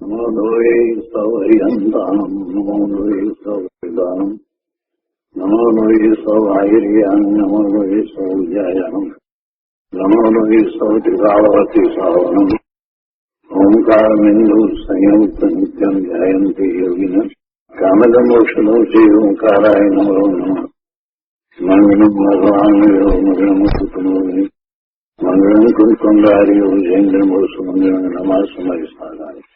નમો દ્વૈ સૌહરિહંતાનમ નમો દ્વૈ સૌદાનમ નમો દ્વૈ સૌહાર્યાન નમો દ્વૈ સૌજાયાનમ નમો દ્વૈ સૌત્રિકાવતી સાવનમ ઓંકારમિંદુ સંયુક્ત નિત્યમ ધ્યાયંતિ યોગિન કામદમોક્ષદો શ્રી ઓંકારાય નમો નમઃ મંગલમ ભગવાન મંગલમ કુટુંબી મંગલમ કુંકુંડાર્યો જૈન્દ્રમોસુ મંગલમ નમઃ સમય સાધાય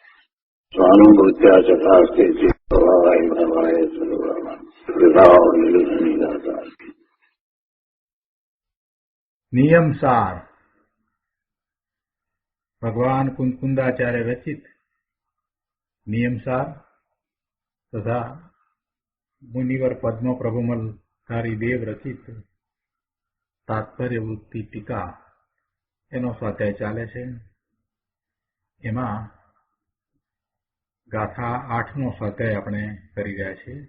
સ્વાનુભૂત્યા ચકાસ્તે ચિત્તવાય ભવાય સર્વમાં વિભાવ નિલસની દાતા. નિયમસાર ભગવાન કુંકુંદાચાર્ય રચિત નિયમસાર તથા મુનિવર પદ્મ પ્રભુમલધારી દેવ રચિત તાત્પર્ય વૃત્તિ ટીકા એનો સ્વાધ્યાય ચાલે છે. એમાં ગાથા 8નો સ્વાધ્યાય આપણે કરી રહ્યા છીએ.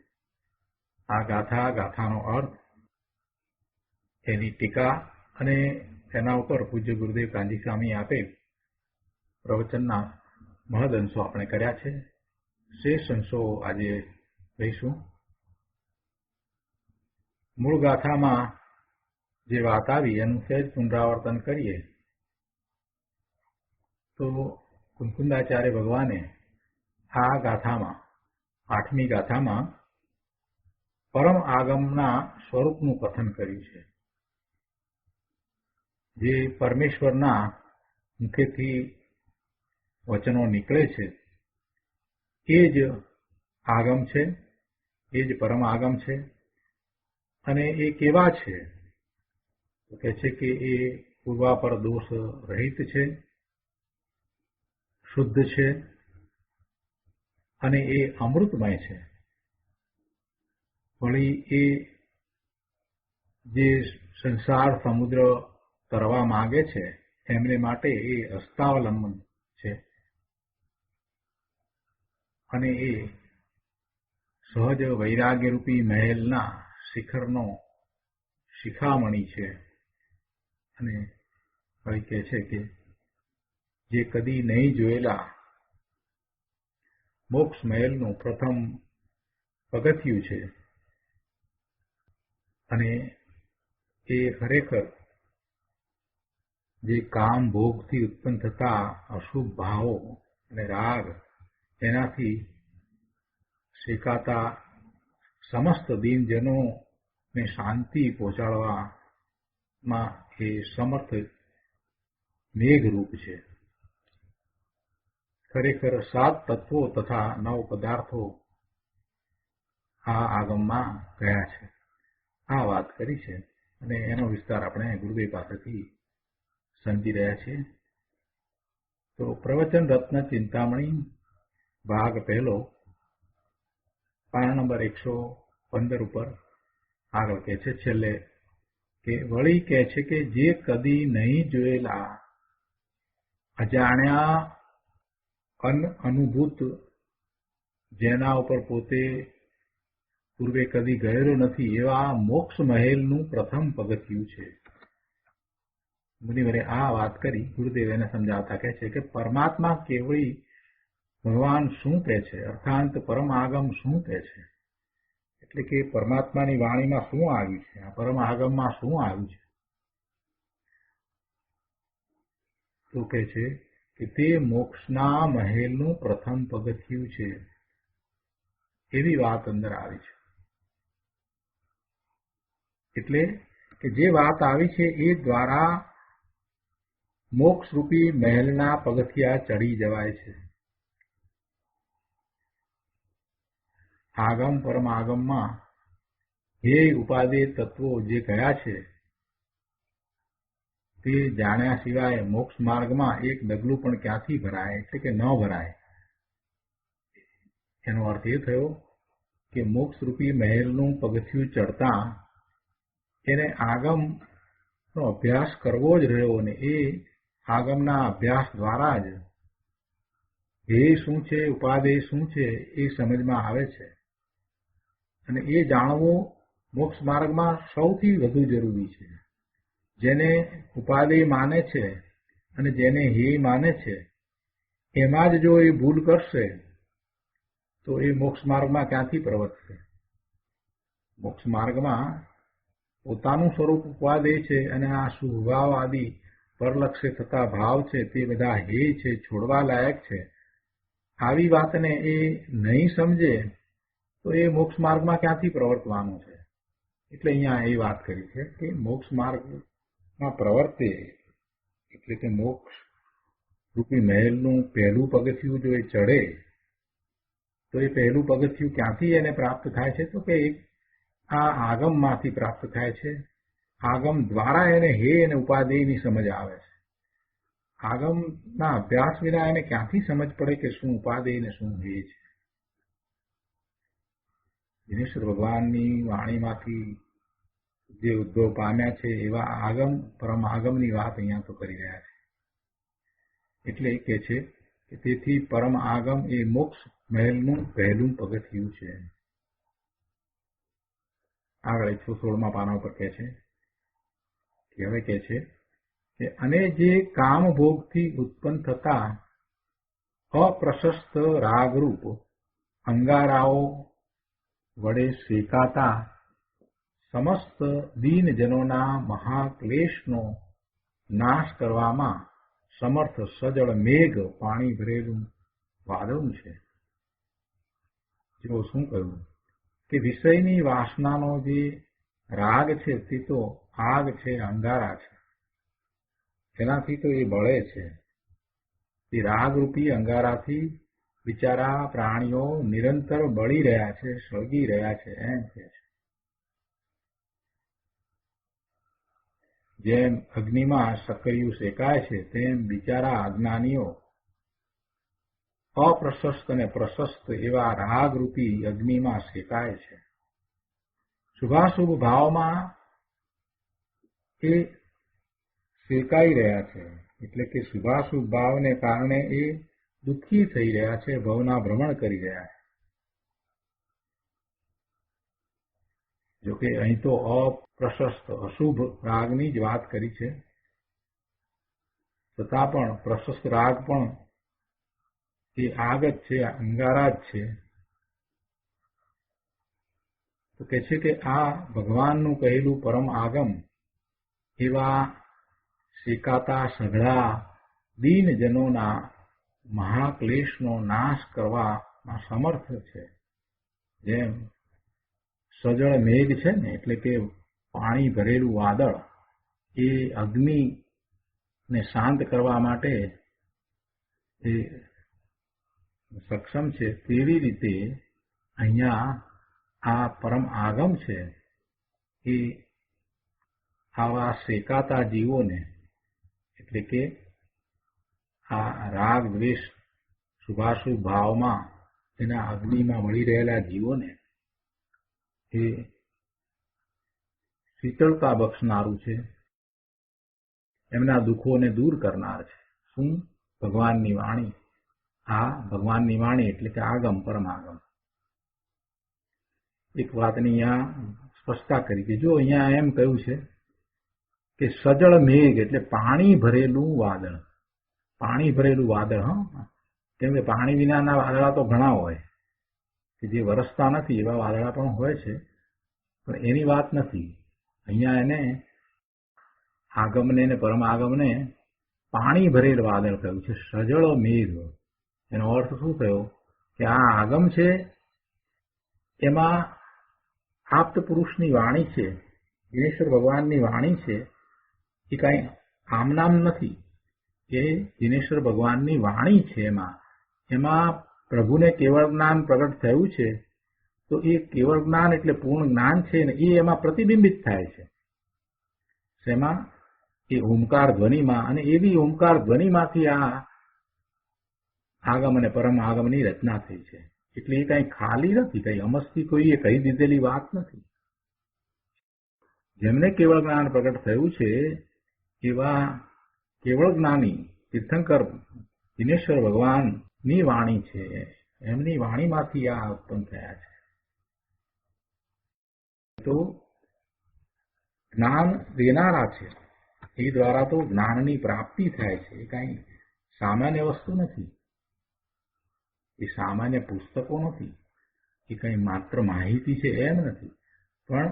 આ ગાથાનો અર્થ, એની ટીકા અને તેના ઉપર પૂજ્ય ગુરુદેવ કાંજી સ્વામી આપેલ પ્રવચનના મહદ અંશો આપણે કર્યા છે. શેષ અંશો આજે લઈશું. મૂળ ગાથામાં જે વાત આવી એનું સહેજ પુનરાવર્તન કરીએ તો કુંકુંદાચાર્ય ભગવાને આ ગાથામાં 8મી ગાથામાં પરમ આગમના સ્વરૂપનું કથન કર્યું છે. જે પરમેશ્વરના મુખેથી વચનો નીકળે છે એ જ આગમ છે, એ જ પરમ આગમ છે. અને એ કેવા છે તો કહે છે કે એ પૂર્વાપર દોષ રહિત છે, શુદ્ધ છે અને એ અમૃતમય છે. વળી એ જે સંસાર સમુદ્ર તરવા માંગે છે એમને માટે એ અસ્તાવલંબન છે અને એ સહજ વૈરાગ્યરૂપી મહેલના શિખરનો શિખામણી છે. અને વળી કહે છે કે જે કદી નહીં જોયેલા મોક્ષ મહેલનું પ્રથમ પગથિયું છે અને એ ખરેખર જે કામ ભોગથી ઉત્પન્ન થતા અશુભ ભાવો અને રાગ એનાથી શેકાતા સમસ્ત દીનજનોને શાંતિ પહોંચાડવામાં એ સમર્થ મેઘરૂપ છે. ખરેખર 7 તત્વો તથા 9 પદાર્થો આ આગમમાં ગયા છે. આ વાત કરી છે અને એનો વિસ્તાર આપણે ગુરુદેવ પાસેથી સમજી રહ્યા છીએ. તો પ્રવચન રત્ન ચિંતામણી ભાગ 1 પાના નંબર 115 ઉપર આગળ કહે છે છેલ્લે કે વળી કહે છે કે જે કદી નહીં જોયેલા અજાણ્યા અનુભૂત, જેના ઉપર પોતે પૂર્વે કદી ગયેલો નથી એવા મોક્ષ મહેલનું પ્રથમ પગથિયું છે. મુનિવરે આ વાત કરી. ગુરુદેવ એને સમજાવતા કહે છે કે પરમાત્મા કેવળી ભગવાન શું કહે છે, અર્થાંત પરમ આગમ શું કહે છે, એટલે કે પરમાત્માની વાણીમાં શું આવ્યું છે, આ પરમ આગમમાં શું આવ્યું છે. તો કહે છે કે તે મોક્ષના મહેલનું પ્રથમ પગથિયું છે. એવી વાત અંદર આવી છે. એટલે કે જે વાત આવી છે એ દ્વારા મોક્ષરૂપી મહેલના પગથિયા ચડી જવાય છે. આગમ પરમ આગમમાં હે ઉપાદેય તત્વો જે ગયા છે તે જાણ્યા સિવાય મોક્ષ માર્ગમાં એક ડગલું પણ ક્યાંથી ભરાય, એટલે કે ન ભરાય. એનો અર્થ એ થયો કે મોક્ષરૂપી મહેલનું પગથિયું ચડતા એને આગમનો અભ્યાસ કરવો જ રહ્યો અને એ આગમના અભ્યાસ દ્વારા જ ધ્યેય શું છે, ઉપાદેય શું છે એ સમજમાં આવે છે. અને એ જાણવું મોક્ષ માર્ગમાં સૌથી વધુ જરૂરી છે. જેને ઉપાદેય માને છે અને જેને હે માને છે એમાં જ જો એ ભૂલ કરશે તો એ મોક્ષ માર્ગમાં ક્યાંથી પ્રવર્તશે? મોક્ષ માર્ગમાં પોતાનું સ્વરૂપ ઉપવાદ એ છે અને આ સુભાવ આદિ પરલક્ષે થતા ભાવ છે તે બધા હે છે, છોડવા લાયક છે. આવી વાતને એ નહીં સમજે તો એ મોક્ષ માર્ગમાં ક્યાંથી પ્રવર્તવાનું છે? એટલે અહીંયા એ વાત કરી છે કે મોક્ષ માર્ગમાં પ્રવર્તે એટલે કે મોક્ષ રૂપી મહેલનું પહેલું પગથિયું જો એ ચડે તો એ પહેલું પગથિયું ક્યાંથી એને પ્રાપ્ત થાય છે? તો કે આ આગમમાંથી પ્રાપ્ત થાય છે. આગમ દ્વારા એને હે અને ઉપાદેયની સમજ આવે છે. આગમના અભ્યાસ વિના એને ક્યાંથી સમજ પડે કે શું ઉપાદેય ને શું હે છે? દિનેશ્વર ભગવાનની વાણીમાંથી જે ઉદ્ભવ પામ્યા છે એવા આગમ પરમ આગમની વાત અહીંયા તો કરી રહ્યા છે. એટલે એ કહે છે કે તેથી પરમ આગમ એ મોક્ષ મહેલનું પહેલું પગથિયું છે. આગળ 116મા પાના ઉપર કહે છે કે હવે કહે છે કે અને જે કામ ભોગથી ઉત્પન્ન થતા અપ્રશસ્ત રાગરૂપ અંગારાઓ વડે શેકાતા સમસ્ત દીનજનોના મહાક્લેશનો નાશ કરવામાં સમર્થ સજળ મેઘ પાણી ભરેલું વાદળું છે. જો શું કહ્યું કે વિષયની વાસનાનો જે રાગ છે તે તો આગ છે, અંગારા છે, તેનાથી તો એ બળે છે. એ રાગરૂપી અંગારાથી બિચારા પ્રાણીઓ નિરંતર બળી રહ્યા છે, સળગી રહ્યા છે એમ કહે છે. જેમ અગ્નિમાં સક્કરિયું શેકાય છે તેમ બિચારા અજ્ઞાનીઓ અપ્રશસ્ત અને પ્રશસ્ત એવા રાગરૂપી અગ્નિમાં શેકાય છે. શુભાશુભ ભાવમાં એ શેકાઈ રહ્યા છે. એટલે કે શુભાશુભ ભાવને કારણે એ દુઃખી થઈ રહ્યા છે, ભવના ભ્રમણ કરી રહ્યા છે. જોકે અહીં તો અપ્રશસ્ત અશુભ રાગની જ વાત કરી છે, છતાં પણ પ્રશસ્ત રાગ પણ એ આગ જ છે, અંગારા જ છે. તો કહે છે કે આ ભગવાનનું કહેલું પરમ આગમ એવા શેકાતા સઘળા દીનજનોના મહાક્લેશનો નાશ કરવામાં સમર્થ છે. જેમ સજળ મેઘ છે ને, એટલે કે પાણી ભરેલું વાદળ એ અગ્નિને શાંત કરવા માટે એ સક્ષમ છે, તેવી રીતે અહીંયા આ પરમ આગમ છે એ આવા શેકાતા જીવોને, એટલે કે આ રાગ દ્વેષ શુભાશુભ ભાવમાં એના અગ્નિમાં મળી રહેલા જીવોને એ શીતળતા બક્ષનારું છે, એમના દુઃખોને દૂર કરનાર છે. શું? ભગવાનની વાણી. આ ભગવાનની વાણી એટલે કે આગમ, પરમ આગમ. એક વાતની અહીંયા સ્પષ્ટતા કરી કે જો અહીંયા એમ કહ્યું છે કે સજળ મેઘ એટલે પાણી ભરેલું વાદળ. પાણી ભરેલું વાદળ, હા, કેમ કે પાણી વિનાના વાદળા તો ઘણા હોય કે જે વરસતા નથી, એવા વાદળા પણ હોય છે, પણ એની વાત નથી. અહીંયા એને આગમને ને પરમ આગમને પાણી ભરેલ વાદળ કહ્યું છે, સજળ મેઘ. એનો અર્થ શું થયો કે આ આગમ છે એમાં આપ્ત પુરુષની વાણી છે, દિનેશ્વર ભગવાનની વાણી છે. એ કાંઈ આમનામ નથી, એ દિનેશ્વર ભગવાનની વાણી છે. એમાં પ્રભુને કેવળ જ્ઞાન પ્રગટ થયું છે, તો એ કેવળ જ્ઞાન એટલે પૂર્ણ જ્ઞાન છે ને એ એમાં પ્રતિબિંબિત થાય છે. શેમાં? એ ઓમકાર ધ્વનિમાં. અને એવી ઓમકાર ધ્વનિમાંથી આ આગમ અને પરમ આગમની રચના થઈ છે. એટલે એ કઈ ખાલી નથી, કઈ અમસ્તી કોઈએ કહી દીધેલી વાત નથી. જેમને કેવળ જ્ઞાન પ્રગટ થયું છે એવા કેવળ જ્ઞાની તીર્થંકર દિનેશ્વર ભગવાનની વાણી છે, એમની વાણીમાંથી આ ઉત્પન્ન થયા છે. તો જ્ઞાન દેનારા છે, એ દ્વારા તો જ્ઞાનની પ્રાપ્તિ થાય છે. એ કઈ સામાન્ય વસ્તુ નથી. એ સામાન્ય પુસ્તકો નથી, એ કંઈ માત્ર માહિતી છે એમ નથી, પણ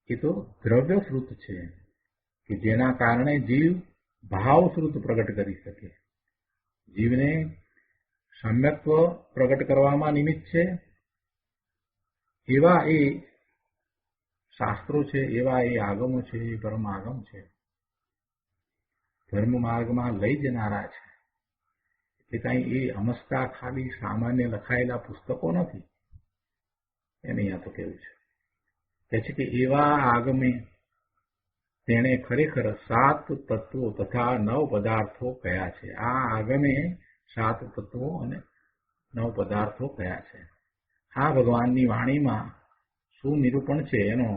એ તો દ્રવ્યશ્રુત છે કે જેના કારણે જીવ ભાવશ્રુત પ્રગટ કરી શકે. જીવને સમ્યક્ત્વ પ્રગટ કરવામાં નિમિત્ત છે એવા એ શાસ્ત્રો છે, એવા એ આગમો છે, એ પરમ આગમ છે, ધર્મ માર્ગમાં લઈ જનારા છે. એટલે કાંઈ એ અમસ્તા ખાલી સામાન્ય લખાયેલા પુસ્તકો નથી. એને અહીંયા તો કેવું છે કે એવા આગમે તેણે ખરેખર 7 તત્વો તથા 9 પદાર્થો કયા છે. આ આગમે 7 તત્વો અને 9 પદાર્થો કયા છે. આ ભગવાનની વાણીમાં શું નિરૂપણ છે એનો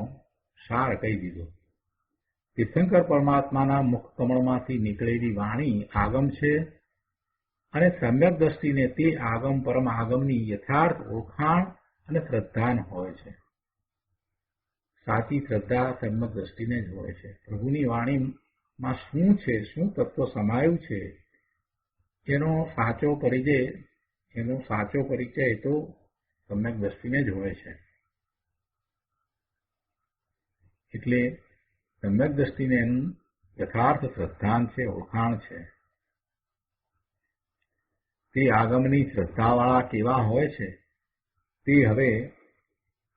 સાર કહી દીધો. તીર્થંકર પરમાત્માના મુખ કમળમાંથી નીકળેલી વાણી આગમ છે અને સમ્યક દ્રષ્ટિને તે આગમ પરમ આગમની યથાર્થ ઓળખાણ અને શ્રદ્ધાન હોય છે. સાચી શ્રદ્ધા સમ્યક દ્રષ્ટિને જ હોય છે. પ્રભુની વાણીમાં શું છે, શું તત્વ સમાયું છે એનો સાચો પરિચય તો સમ્યક દ્રષ્ટિને જ હોય છે. એટલે સમ્યક દ્રષ્ટિને એનું યથાર્થ શ્રદ્ધાન છે, ઓળખાણ છે. તે આગમની શ્રદ્ધાવાળા કેવા હોય છે તે હવે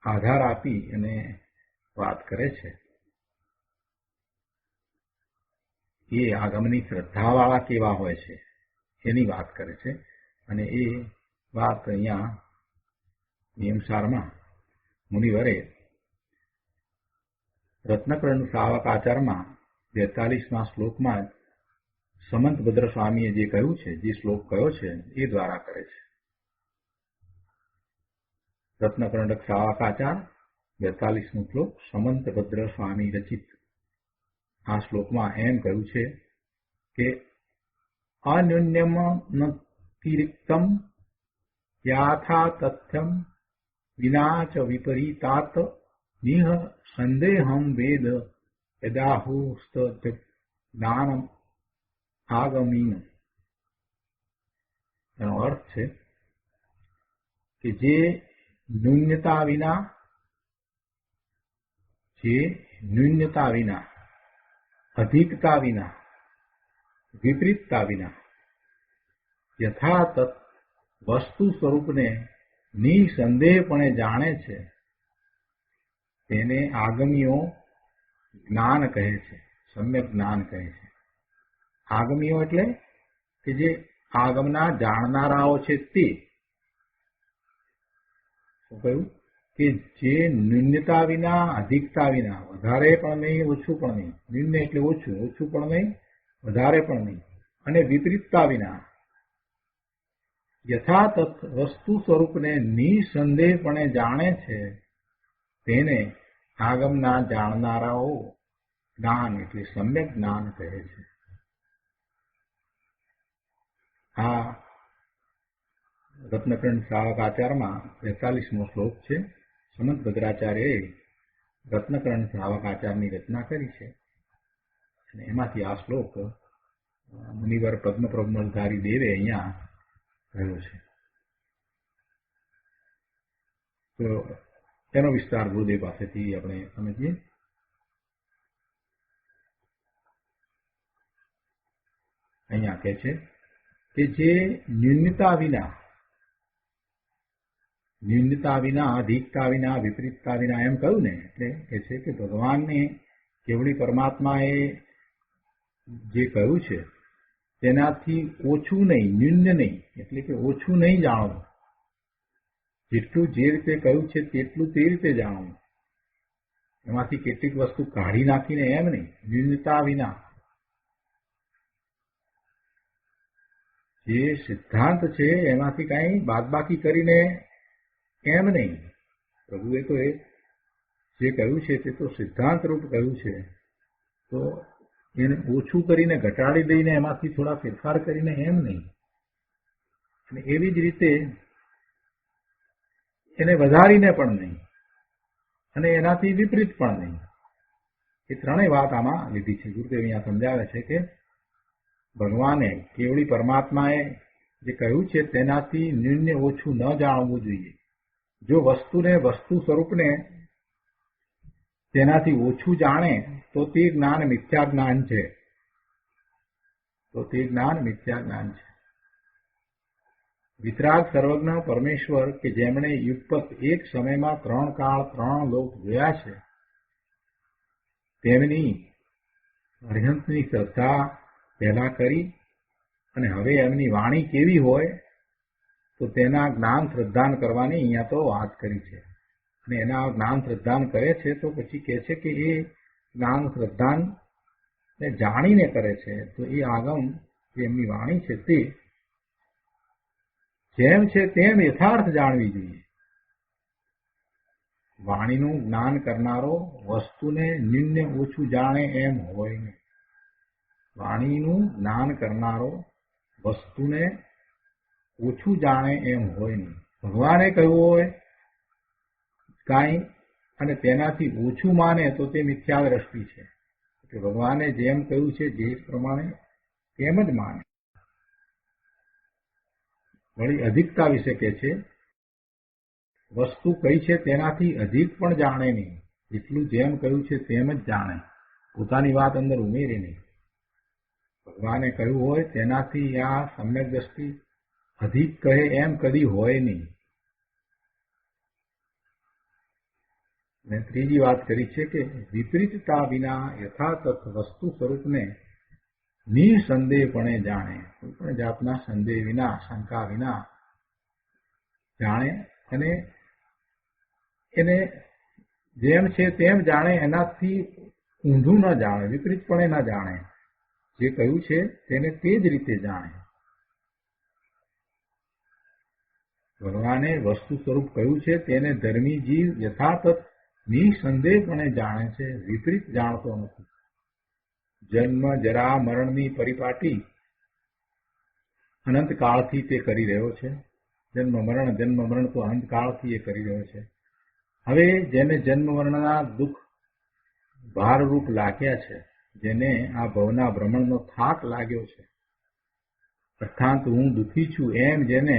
આધાર આપી અને વાત કરે છે. એ આગમની શ્રદ્ધાવાળા કેવા હોય છે એની વાત કરે છે. અને એ વાત અહીંયા નિયમસારમાં મુનિવરે રત્નકરણ શ્રાવકાચારમાં 42મા શ્લોકમાં સમંતભદ્ર સ્વામીએ જે કહ્યું છે, જે શ્લોક કયો છે એ દ્વારા કરે છે. રત્નકર્ણક શ્રાવકાચાર 42મો શ્લોક સમંતભદ્ર સ્વામી રચિત. આ શ્લોકમાં એમ કહ્યું છે કે અન્યુન્યમ નતિરિક્તમ યાથા તથ્યમ વિના ચ વિપરીતાત નિહ સંદેહમ વેદ યદાહુસ્ત જ્ઞાનમ આગમીન. એનો અર્થ છે કે જે ન્યૂન્યતા વિના, અધિકતા વિના, વિપરીતતા વિના યથાતથ વસ્તુ સ્વરૂપને નિસંદેહપણે જાણે છે તેને આગમીઓ જ્ઞાન કહે છે, સમ્યક જ્ઞાન કહે છે. આગમીઓ એટલે કે જે આગમના જાણનારાઓ છે તે. શું કહ્યું કે જે ન્યૂન્યતા વિના, અધિકતા વિના, વધારે પણ નહીં, ઓછું પણ નહીં, ન્યૂન્ય એટલે ઓછું, ઓછું પણ નહીં, વધારે પણ નહીં, અને વિપરીતતા વિના યથાતથ વસ્તુ સ્વરૂપને નિસંદેહપણે જાણે છે તેને આગમના જાણનારાઓ જ્ઞાન એટલે સમ્યક જ્ઞાન કહે છે. આ રત્નકર્ણ શ્રાવકાચારમાં 42મો શ્લોક છે. સમંત ભદ્રાચાર્યએ રત્નકર્ણ શ્રાવકાચારની રચના કરી છે અને એમાંથી આ શ્લોક મુનિવર પદ્મપ્રમલધારી દેવે અહીંયા કહ્યો છે. તો તેનો વિસ્તાર ગુરુદેવ પાસેથી આપણે સમજીએ. અહીંયા કહે છે કે જે ન્યૂનતા વિના, અધિકતા વિના, વિપરીતતા વિના એમ કહ્યું ને, એટલે કહે છે કે ભગવાનને કેવળી પરમાત્માએ જે કહ્યું છે તેનાથી ઓછું નહીં, ન્યૂન્ય નહીં, એટલે કે ઓછું નહીં જાણવું. જેટલું જે રીતે કહ્યું છે તેટલું તે રીતે જાણવું. એમાંથી કેટલીક વસ્તુ કાઢી નાખીને એમ નહીં, ન્યૂનતા વિના. જે સિદ્ધાંત છે એમાંથી કાંઈ બાદબાકી કરીને એમ નહીં. પ્રભુએ તો એ જે કહ્યું છે તે તો સિદ્ધાંત રૂપ કહ્યું છે, તો એને ઓછું કરીને, ઘટાડી દઈને, એમાંથી થોડા ફેરફાર કરીને એમ નહીં. અને એવી જ રીતે એને વધારીને પણ નહીં અને એનાથી વિપરીત પણ નહીં. એ ત્રણેય વાત આમાં લીધી છે. ગુરુદેવ અહીંયા સમજાવે છે કે ભગવાને, કેવળી પરમાત્માએ જે કહ્યું છે તેનાથી ન્યૂન્ય ઓછું ન જાણવું જોઈએ. જો વસ્તુને વસ્તુ સ્વરૂપને તેનાથી ઓછું જાણે તો તે જ્ઞાન મિથ્યા જ્ઞાન છે. વિતરાગ સર્વજ્ઞ પરમેશ્વર કે જેમણે યુગપત એક સમયમાં 3 કાળ 3 લોક જોયા છે, તેમની અર્હંતની શ્રદ્ધા પહેલા કરી અને હવે એમની વાણી કેવી હોય તો તેના જ્ઞાન શ્રદ્ધાન કરવાની અહીંયા તો વાત કરી છે. અને એના જ્ઞાન શ્રદ્ધાન કરે છે તો પછી કહે છે કે એ જ્ઞાન શ્રદ્ધાન જાણીને કરે છે. તો એ આગમ જે એમની વાણી છે તે જેમ છે તેમ યથાર્થ જાણવી જોઈએ. વાણીનું જ્ઞાન કરનારો વસ્તુને નિમ્ન ઓછું જાણે એમ હોય નહીં. વાણીનું જ્ઞાન કરનારો વસ્તુને ઓછું જાણે એમ હોય નહીં. ભગવાને કહ્યું હોય કાંઈ અને તેનાથી ઓછું માને તો તે મિથ્યા દ્રષ્ટિ છે. કે ભગવાને જેમ કહ્યું છે જે પ્રમાણે તેમ જ માને. વળી અધિકતા વિશે કહે છે વસ્તુ કઈ છે તેનાથી અધિક પણ જાણે નહીં. જેટલું જેમ કહ્યું છે તેમ જ જાણે, પોતાની વાત અંદર ઉમેરે નહીં. ભગવાને કહ્યું હોય તેનાથી આ સમ્યક દ્રષ્ટિ અધિક કહે એમ કદી હોય નહીં. અને ત્રીજી વાત કરી છે કે વિપરીતતા વિના યથાતથ વસ્તુ સ્વરૂપને નિસંદેહપણે જાણે. કોઈ પણ જાતના સંદેહ વિના, શંકા વિના જાણે અને એને જેમ છે તેમ જાણે. એનાથી ઊંધું ન જાણે, વિપરીતપણે ન જાણે. જે કહ્યું છે તેને તે જ રીતે જાણે. ભગવાને વસ્તુ સ્વરૂપ કહ્યું છે તેને ધર્મી જીવ યથાતથ નિસંદેહપણે જાણે છે, વિપરીત જાણતો નથી. જન્મ જરા મરણની પરિપાટી અનંતકાળથી તે કરી રહ્યો છે. જન્મ મરણ તો અનંતકાળથી એ કરી રહ્યો છે. હવે જેને જન્મ મરણના દુઃખ ભારરૂપ લાગ્યા છે, જેને આ ભવના ભ્રમણનો થાક લાગ્યો છે, અર્થાત હું દુઃખી છું એમ જેને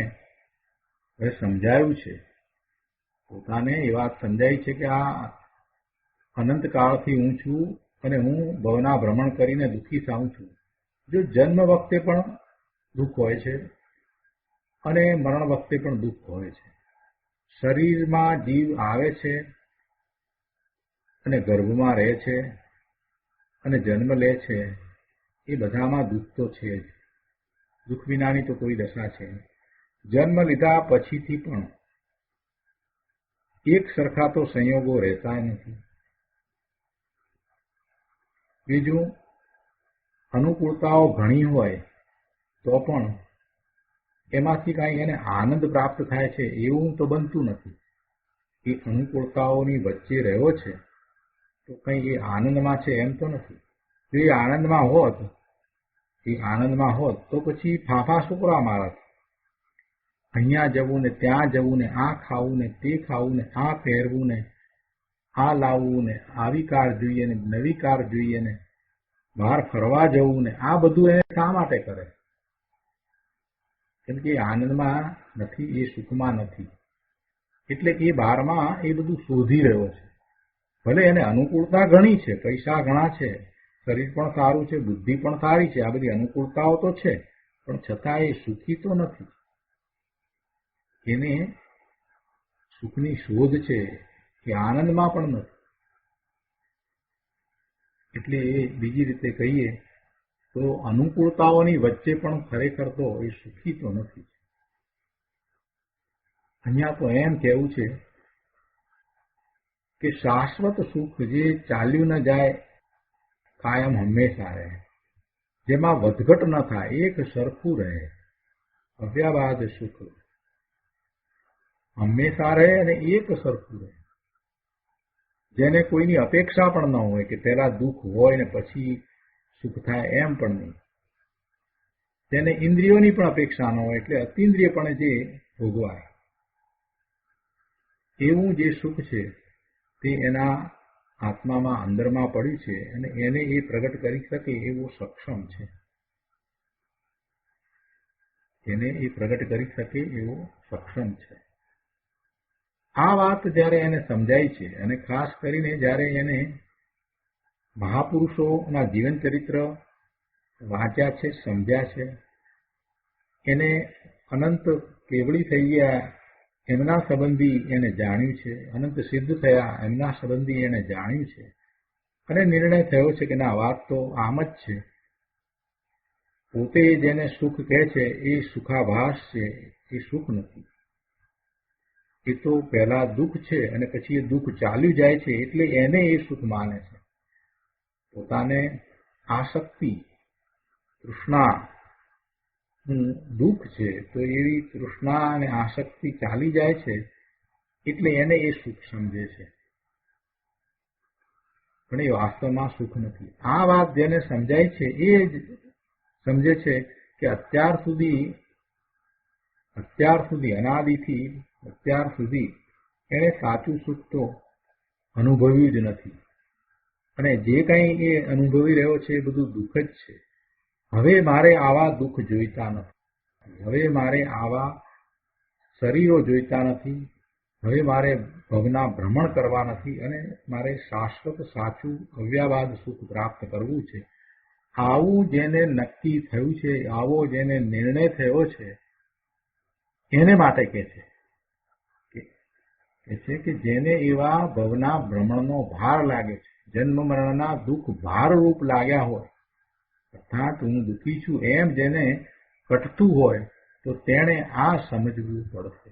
હવે સમજાયું છે, પોતાને એ વાત સમજાય છે કે આ અનંતકાળથી હું છું અને હું ભવના ભ્રમણ કરીને દુઃખી થાઉં છું. જો જન્મ વખતે પણ દુઃખ હોય છે અને મરણ વખતે પણ દુઃખ હોય છે. શરીરમાં જીવ આવે છે અને ગર્ભમાં રહે છે અને જન્મ લે છે, એ બધામાં દુઃખ તો છે જ. દુઃખ વિનાની તો કોઈ દશા છે. જન્મ લીધા પછીથી પણ એક સરખા તો સંયોગો રહેતા નથી. બીજું, અનુકૂળતાઓ ઘણી હોય તો પણ એમાંથી કાંઈ એને આનંદ પ્રાપ્ત થાય છે એવું તો બનતું નથી. એ અનુકૂળતાઓની વચ્ચે રહ્યો છે તો કંઈ એ આનંદમાં છે એમ તો નથી. જો એ આનંદમાં હોત તો પછી ફાંફા શું કરવા મારત? અહીંયા જવું ને ત્યાં જવું ને આ ખાવું ને તે ખાવું ને આ પહેરવું ને આ લાવવું ને આવી કાર જોઈએ ને નવી કાર જોઈએ ને બહાર ફરવા જવું ને આ બધું એને શા માટે કરે? કેમ કે એ આનંદમાં નથી, એ સુખમાં નથી. એટલે એ બહારમાં એ બધું શોધી રહ્યો છે. ભલે એને અનુકૂળતા ઘણી છે, પૈસા ઘણા છે, શરીર પણ સારું છે, બુદ્ધિ પણ સારી છે, આ બધી અનુકૂળતાઓ તો છે, પણ છતાં એ સુખી તો નથી. એને સુખની શોધ છે, એ આનંદમાં પણ નથી. એટલે એ બીજી રીતે કહીએ તો અનુકૂળતાઓની વચ્ચે પણ ખરેખર તો એ સુખી તો નથી. અહીંયા તો એમ કહેવું છે કે શાશ્વત સુખ જે ચાલ્યું ન જાય, કાયમ હંમેશા રહે, જેમાં વધઘટ ન થાય, એક સરખું રહે, અવ્યાબાદ સુખ હંમેશા રહે અને એક સરખું રહે. જેને કોઈની અપેક્ષા પણ ન હોય કે પહેલા દુઃખ હોય ને પછી સુખ થાય, એમ પણ નહીં. તેને ઇન્દ્રિયોની પણ અપેક્ષા ન હોય, એટલે અતિન્દ્રિયપણે જે ભોગવાય એવું જે સુખ છે તે એના આત્મામાં અંદરમાં પડ્યું છે અને એને એ પ્રગટ કરી શકે એવો સક્ષમ છે. એને એ પ્રગટ કરી શકે એવો સક્ષમ છે. આ વાત જ્યારે એને સમજાય છે, અને ખાસ કરીને જ્યારે એને મહાપુરુષોના જીવન ચરિત્ર વાંચ્યા છે, સમજ્યા છે, એને અનંત કેવળી થઈ ગયા એમના સંબંધી એને જાણ્યું છે, અનંત સિદ્ધ થયા એમના સંબંધી એને જાણ્યું છે, અને નિર્ણય થયો છે કે ના, વાત તો આમ જ છે. પોતે જેને સુખ કહે છે એ સુખાભાસ છે, એ સુખ નથી. એ તો પહેલા દુઃખ છે અને પછી એ દુઃખ ચાલ્યું જાય છે, એટલે એને એ સુખ માને છે. પોતાને આસક્તિ, તૃષ્ણા દુઃખ છે, તો એવી તૃષ્ણા અને આસક્તિ ચાલી જાય છે, એટલે એને એ સુખ સમજે છે. પણ એ વાસ્તવમાં સુખ નથી. આ વાત જેને સમજાય છે એ જ સમજે છે કે અત્યાર સુધી અનાદિથી અત્યાર સુધી એણે સાચું સુખ તો અનુભવ્યું જ નથી, અને જે કંઈ એ અનુભવી રહ્યો છે એ બધું દુઃખ જ છે. હવે મારે આવા દુઃખ જોઈતા નથી, હવે મારે આવા શરીરો જોઈતા નથી, હવે મારે ભવના ભ્રમણ કરવા નથી, અને મારે શાશ્વત સાચું અવ્યાબાદ સુખ પ્રાપ્ત કરવું છે. આવું જેને નક્કી થયું છે, આવો જેને નિર્ણય થયો છે, એને માટે કહે છે કે જેને એવા ભવના ભ્રમણનો ભાર લાગે છે, જન્મ મરણના દુઃખ ભારરૂપ લાગ્યા હોય, અર્થાત હું દુઃખી છું એમ જેને કટતું હોય, તો તેણે આ સમજવું પડશે.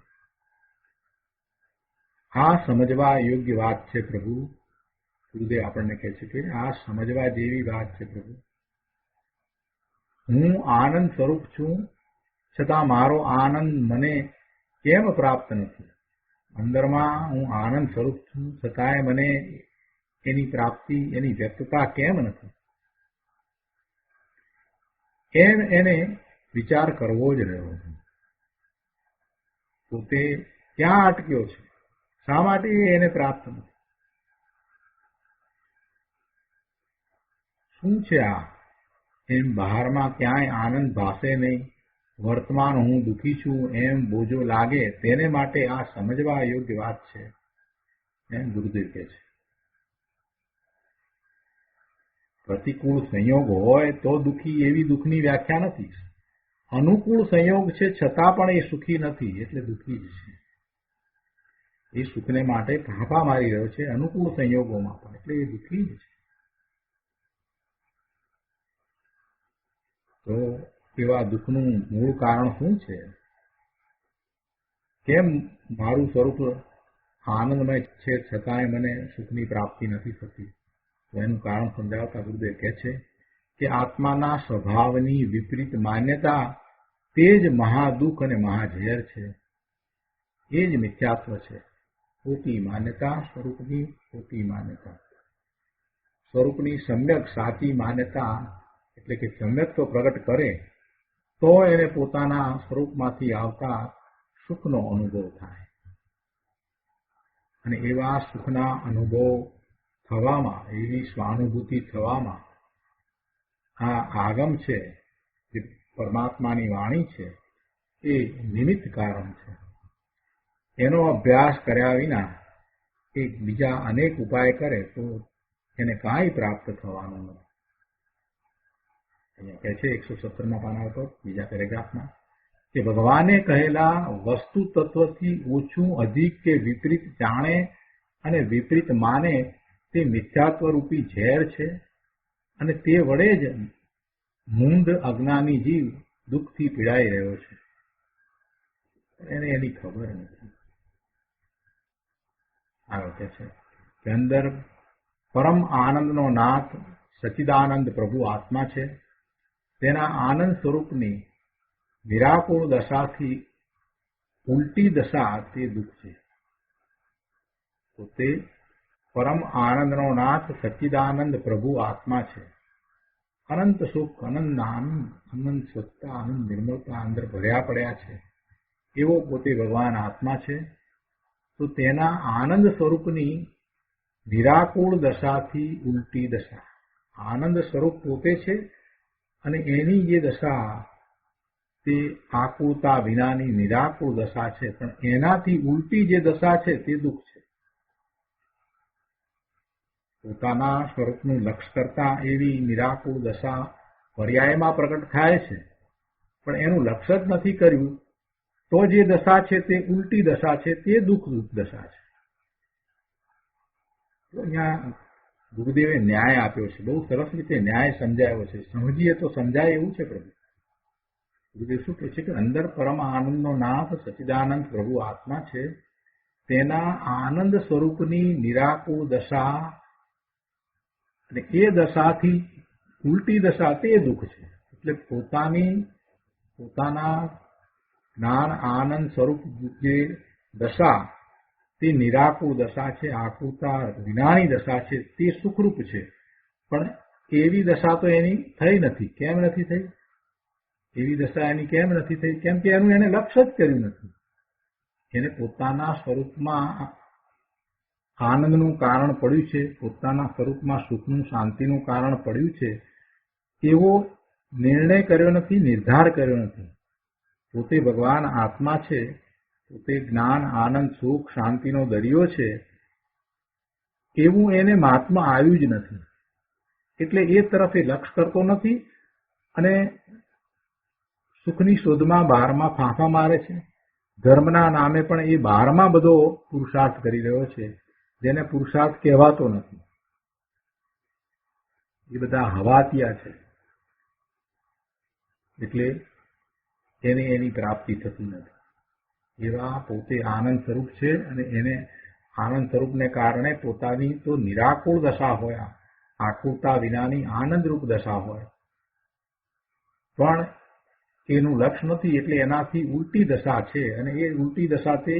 આ સમજવા યોગ્ય વાત છે પ્રભુ. ગુરુદેવ આપણને કહે છે કે આ સમજવા જેવી વાત છે પ્રભુ. હું આનંદ સ્વરૂપ છું, છતાં મારો આનંદ મને કેમ પ્રાપ્ત નથી? અંદરમાં હું આનંદ સ્વરૂપ છું, છતાંય મને એની પ્રાપ્તિ, એની વ્યક્તતા કેમ નથી? એમ એને વિચાર કરવો જ રહ્યો છે. પોતે ક્યાં અટક્યો છે? શા માટે એને પ્રાપ્ત નથી? શું છે આ? એમ બહારમાં ક્યાંય આનંદ ભાસે નહીં, વર્તમાન હું દુઃખી છું એમ બોજો લાગે, તેને માટે આ સમજવા યોગ્ય વાત છે, એમ ગુરુદેવ કહે છે. પ્રતિકૂળ સંયોગ હોય તો દુઃખી, એવી દુઃખની વ્યાખ્યા નથી. અનુકૂળ સંયોગ છે છતાં પણ એ સુખી નથી, એટલે દુઃખી જ છે. એ સુખને માટે ફાંફા મારી રહ્યો છે અનુકૂળ સંયોગોમાં પણ, એટલે એ દુઃખી જ છે. તો એવા દુઃખનું મૂળ કારણ શું છે? કેમ મારું સ્વરૂપ આનંદમય છે છતાંય મને સુખની પ્રાપ્તિ નથી થતી? તો એનું કારણ સમજાવતા ગુરુદેવ કહે છે કે આત્માના સ્વભાવની વિપરીત માન્યતા તે જ મહાદુઃખ અને મહાઝેર છે. એ જ મિથ્યાત્વ છે. ખોટી માન્યતા, સ્વરૂપની ખોટી માન્યતા. સ્વરૂપની સમ્યક સાચી માન્યતા એટલે કે સમ્યક્ત્વ પ્રગટ કરે તો એને પોતાના સ્વરૂપમાંથી આવતા સુખનો અનુભવ થાય, અને એવા સુખના અનુભવ થવામાં, એવી સ્વાનુભૂતિ થવામાં આ આગમ છે, જે પરમાત્માની વાણી છે, એ નિમિત્ત કારણ છે. એનો અભ્યાસ કર્યા વિના એ બીજા અનેક ઉપાય કરે તો એને કાંઈ પ્રાપ્ત થવાનું નથી. અહીંયા કહે છે 117માં પાના ઉપર બીજા પેરેગ્રાફમાં કે ભગવાને કહેલા વસ્તુ તત્વથી ઓછું, અધિક કે વિપરીત જાણે અને વિપરીત માને તે મિથ્યાત્વરૂપી ઝેર છે, અને તે વડે જ મૂંઢ અજ્ઞાની જીવ દુઃખથી પીડાઈ રહ્યો છે. એને એની ખબર નથી. આવે છે કે અંદર પરમ આનંદનો નાથ સચ્ચિદાનંદ પ્રભુ આત્મા છે. તેના આનંદ સ્વરૂપની નિરાકુળ દશાથી ઉલટી દશા તે દુઃખ છે. તો તે પરમ આનંદનો નાથ સચ્ચિદાનંદ પ્રભુ આત્મા છે. અનંત સુખ, અનંત આનંદ, અનંત સત્તા, અનંત નિર્મળતા અંદર ભર્યા પડ્યા છે. એવો પોતે ભગવાન આત્મા છે. તો તેના આનંદ સ્વરૂપની નિરાકુળ દશાથી ઉલટી દશા. આનંદ સ્વરૂપ પોતે છે, અને એની જે દશા તે આકુળતા વિનાની નિરાકુળ દશા છે, પણ એનાથી ઉલટી જે દશા છે તે દુઃખ છે. પોતાના સ્વરૂપનું લક્ષ કરતા એવી નિરાકુળ દશા પર્યાયમાં પ્રગટ થાય છે, પણ એનું લક્ષ જ નથી કર્યું તો જે દશા છે તે ઉલટી દશા છે, તે દુઃખરૂપ દશા છે. તો અહીંયા ગુરુદેવે ન્યાય આપ્યો છે, બહુ સરસ રીતે ન્યાય સમજાયો છે. સમજીએ તો સમજાય એવું છે. પ્રભુ ગુરુદેવ શું કહે છે કે અંદર પરમ આનંદનો નાથ સચ્ચિદાનંદ પ્રભુ આત્મા છે, તેના આનંદ સ્વરૂપની નિરાકુળ દશા અને એ દશાથી ઉલટી દશા તે દુઃખ છે. એટલે પોતાના જ્ઞાન આનંદ સ્વરૂપ જે દશા તે નિરાકુળ દશા છે, આકુળતા વિનાની દશા છે, તે સુખરૂપ છે. પણ એવી દશા તો એની થઈ નથી. કેમ નથી થઈ? એવી દશા એની કેમ નથી થઈ? કેમ કે એનું એને લક્ષ્ય જ કર્યું નથી. એને પોતાના સ્વરૂપમાં આનંદનું કારણ પડ્યું છે, પોતાના સ્વરૂપમાં સુખનું શાંતિનું કારણ પડ્યું છે, એવો નિર્ણય કર્યો નથી, નિર્ધાર કર્યો નથી. પોતે ભગવાન આત્મા છે, પોતે જ્ઞાન આનંદ સુખ શાંતિનો દરિયો છે, એવું એને મહાત્મા આવ્યું જ નથી. એટલે એ તરફ એ લક્ષ કરતો નથી અને સુખની શોધમાં બહારમાં ફાંફા મારે છે. ધર્મના નામે પણ એ બહારમાં બધો પુરુષાર્થ કરી રહ્યો છે, જેને પુરુષાર્થ કહેવાતો નથી. એ બધા હવાતિયા છે. એટલે એની પ્રાપ્તિ થતી નથી. એવા પોતે આનંદ સ્વરૂપ છે અને એને આનંદ સ્વરૂપને કારણે પોતાની તો નિરાકુળ દશા હોય, આકુળતા વિનાની આનંદરૂપ દશા હોય, પણ એનું લક્ષ્ય નથી. એટલે એનાથી ઉલટી દશા છે અને એ ઉલટી દશા તે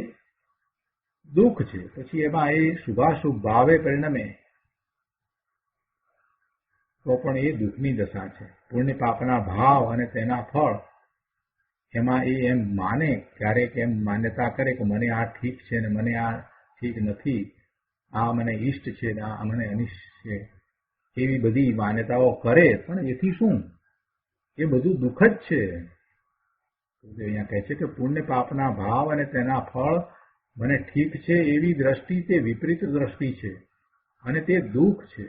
દુઃખ છે. પછી એમાં એ શુભાશુભ ભાવે પરિણમે તો પણ એ દુઃખની દશા છે. પુણ્ય પાપના ભાવ અને તેના ફળ એમાં એ એમ માને, ક્યારેક એમ માન્યતા કરે કે મને આ ઠીક છે ને મને આ ઠીક નથી, આ મને ઇષ્ટ છે ને આ મને અનિષ્ટ છે, એવી બધી માન્યતાઓ કરે. પણ એથી શું? એ બધું દુઃખ જ છે. અહીંયા કહે છે કે પુણ્ય પાપના ભાવ અને તેના ફળ મને ઠીક છે એવી દ્રષ્ટિ તે વિપરીત દ્રષ્ટિ છે અને તે દુઃખ છે.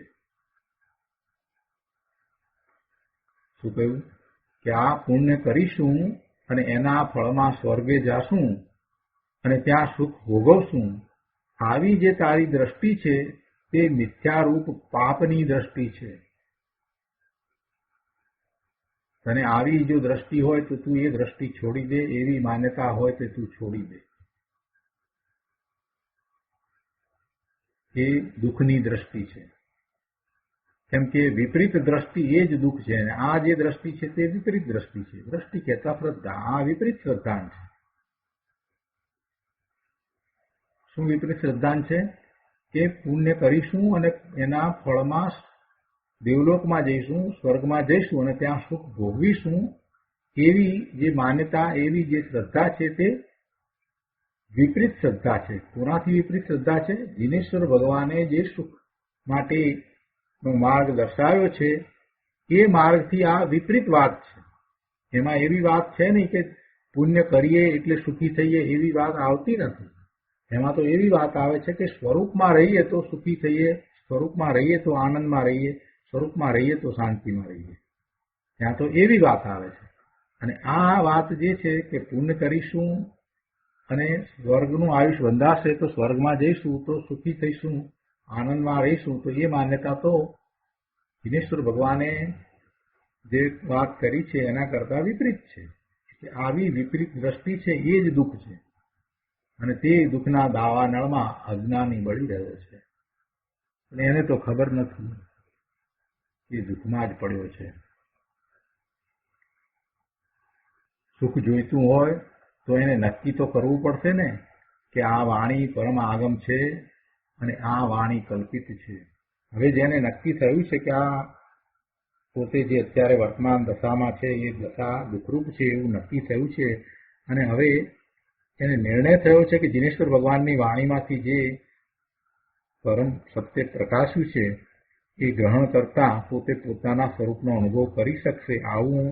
શું કહ્યું? કે આ પુણ્ય કરીશું અને એના ફળમાં સ્વર્ગે જાશું અને ત્યાં સુખ ભોગવશું, આવી જે તારી દ્રષ્ટિ છે તે મિથ્યારૂપ પાપની દ્રષ્ટિ છે. તને આવી જો દ્રષ્ટિ હોય તો તું એ દ્રષ્ટિ છોડી દે, એવી માન્યતા હોય તો તું છોડી દે. એ દુઃખની દ્રષ્ટિ છે. કેમ કે વિપરીત દ્રષ્ટિ એ જ દુઃખ છે અને આ જે દ્રષ્ટિ છે તે વિપરીત દ્રષ્ટિ છે. દ્રષ્ટિ કહેતા શ્રદ્ધા, આ વિપરીત શ્રદ્ધાન છે. શું વિપરીત શ્રદ્ધાન છે? કે પુણ્ય કરીશું અને એના ફળમાં દેવલોકમાં જઈશું, સ્વર્ગમાં જઈશું અને ત્યાં સુખ ભોગવીશું, એવી જે માન્યતા, એવી જે શ્રદ્ધા છે તે વિપરીત શ્રદ્ધા છે. કોનાથી વિપરીત શ્રદ્ધા છે? જીનેશ્વર ભગવાને જે સુખ માટેનો માર્ગ દર્શાવ્યો છે એ માર્ગથી આ વિપરીત વાત છે. એમાં એવી વાત છે નહીં કે પુણ્ય કરીએ એટલે સુખી થઈએ, એવી વાત આવતી નથી. એમાં તો એવી વાત આવે છે કે સ્વરૂપમાં રહીએ તો સુખી થઈએ, સ્વરૂપમાં રહીએ તો આનંદમાં રહીએ, સ્વરૂપમાં રહીએ તો શાંતિમાં રહીએ. ત્યાં તો એવી વાત આવે છે. અને આ વાત જે છે કે પુણ્ય કરીશું અને સ્વર્ગનું આયુષ બંધાશે તો સ્વર્ગમાં જઈશું તો સુખી થઈશું, આનંદમાં રહીશું, તો એ માન્યતા તો દિનેશ્વર ભગવાને જે વાત કરી છે એના કરતા વિપરીત છે. એટલે આવી વિપરીત દ્રષ્ટિ છે એ જ દુઃખ છે અને તે દુઃખના દાવા નળમાં અજ્ઞાની બળી રહ્યો છે. અને એને તો ખબર નથી, એ દુઃખમાં જ પડ્યો છે. સુખ જોઈતું હોય તો એને નક્કી તો કરવું પડશે ને કે આ વાણી પરમ આગમ છે અને આ વાણી કલ્પિત છે. હવે જેને નક્કી થયું છે કે આ પોતે જે અત્યારે વર્તમાન દશામાં છે એ દશા દુઃખરૂપ છે એવું નક્કી થયું છે અને હવે એને નિર્ણય થયો છે કે જીનેશ્વર ભગવાનની વાણીમાંથી જે પરમ સત્ય પ્રકાશ્યું છે એ ગ્રહણ કરતા પોતે પોતાના સ્વરૂપનો અનુભવ કરી શકશે, આવું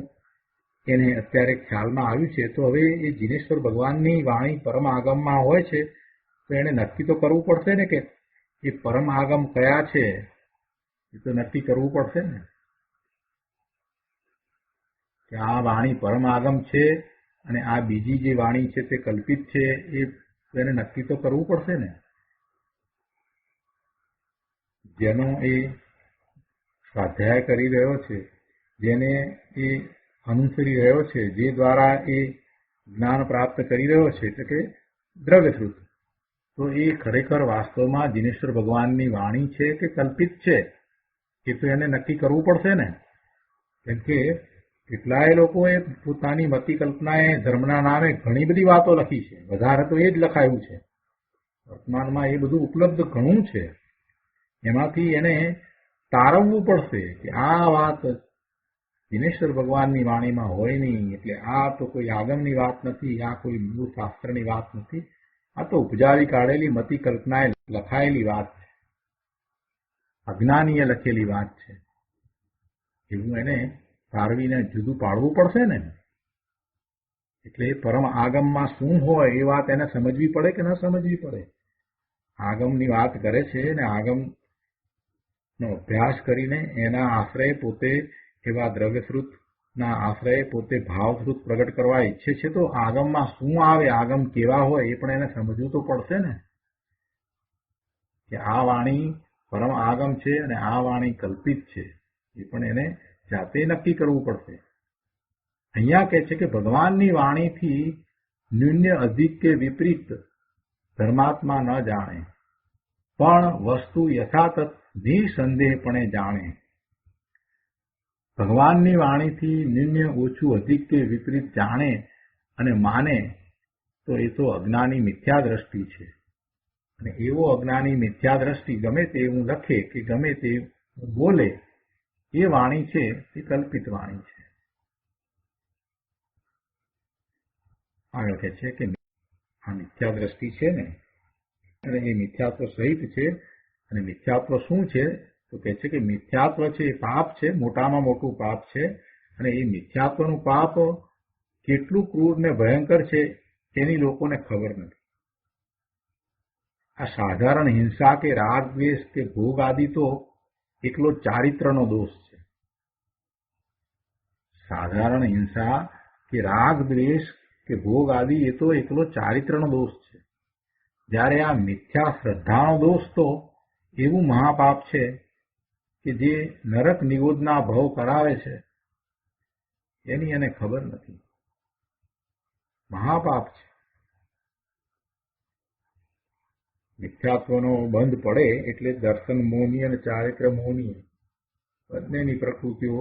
એને અત્યારે ખ્યાલમાં આવ્યું છે, તો હવે એ જીનેશ્વર ભગવાનની વાણી પરમ આગમમાં હોય છે, તો એને નક્કી તો કરવું પડશે ને કે એ પરમ આગમ કયા છે, એ તો નક્કી કરવું પડશે ને કે આ વાણી પરમ આગમ છે અને આ બીજી જે વાણી છે તે કલ્પિત છે, એને નક્કી તો કરવું પડશે ને. જેનો એ સ્વાધ્યાય કરી રહ્યો છે, જેને એ અનુસરી રહ્યો છે, જે દ્વારા એ જ્ઞાન પ્રાપ્ત કરી રહ્યો છે, એટલે કે દ્રવ્યશ્રુત, તો એ ખરેખર વાસ્તવમાં જીનેશ્વર ભગવાનની વાણી છે કે કલ્પિત છે, એ તો એને નક્કી કરવું પડશે ને. કેમ કે કેટલાય લોકોએ પોતાની મતિ કલ્પનાએ ધર્મના નામે ઘણી બધી વાતો લખી છે, વધારે તો એ જ લખાયું છે. વર્તમાનમાં એ બધું ઉપલબ્ધ ઘણું છે, એમાંથી એને તારવવું પડશે કે આ વાત દિનેશ્વર ભગવાનની વાણીમાં હોય નહીં, એટલે આ તો કોઈ આગમની વાત નથી, આ કોઈ મૂળ શાસ્ત્રની વાત નથી, આ તો ઉપજાવી કાઢેલી મતિ કલ્પનાએ લખાયેલી વાત છે, અજ્ઞાનીએ લખેલી વાત છે. એવું એને તારવીને જુદું પાડવું પડશે ને. એટલે પરમ આગમમાં શું હોય એ વાત એને સમજવી પડે કે ન સમજવી પડે. આગમની વાત કરે છે ને આગમનો અભ્યાસ કરીને એના આશ્રય પોતે એવા દ્રવ્યશ્રુતના આશ્રય પોતે ભાવશ્રુત પ્રગટ કરવા ઈચ્છે છે, તો આગમમાં શું આવે, આગમ કેવા હોય એ પણ એને સમજવું તો પડશે ને કે આ વાણી પરમ આગમ છે અને આ વાણી કલ્પિત છે, એ પણ એને જાતે નક્કી કરવું પડશે. અહીંયા કહે છે કે ભગવાનની વાણીથી ન્યૂન્ય અધિક કે વિપરીત ધર્માત્મા ન જાણે, પણ વસ્તુ યથાતથ નિસંદેહપણે જાણે. ભગવાનની વાણીથી ન્યૂન્ય ઓછું અધિક કે વિપરીત જાણે અને માને તો એ તો અજ્ઞાની મિથ્યા દ્રષ્ટિ છે. અને એવો અજ્ઞાની મિથ્યા દ્રષ્ટિ ગમે તે એવું લખે કે ગમે તે બોલે, એ વાણી છે એ કલ્પિત વાણી છે. આગળ કહે છે કે આ મિથ્યા દ્રષ્ટિ છે ને, અને એ મિથ્યાત્વ સહિત છે. અને મિથ્યાત્વ શું છે તો કહે છે કે મિથ્યાત્વ છે એ પાપ છે, મોટામાં મોટું પાપ છે. અને એ મિથ્યાત્વનું પાપ કેટલું ક્રૂર ને ભયંકર છે એની લોકોને ખબર નથી. આ સાધારણ હિંસા કે રાગ દ્વેષ કે ભોગ આદિ તો એકલો ચારિત્રનો દોષ છે. સાધારણ હિંસા કે રાગ દ્વેષ કે ભોગ આદિ એ તો એકલો ચારિત્રનો દોષ છે. જ્યારે આ મિથ્યા શ્રદ્ધાનો દોષ તો એવું મહાપાપ છે કે જે નરક નિગોદના ભવ કરાવે છે, એની એને ખબર નથી. મહાપાપ છે. મિથ્યાત્વનો બંધ પડે એટલે દર્શન મોહની અને ચારિત્ર મોહની બંનેની પ્રકૃતિઓ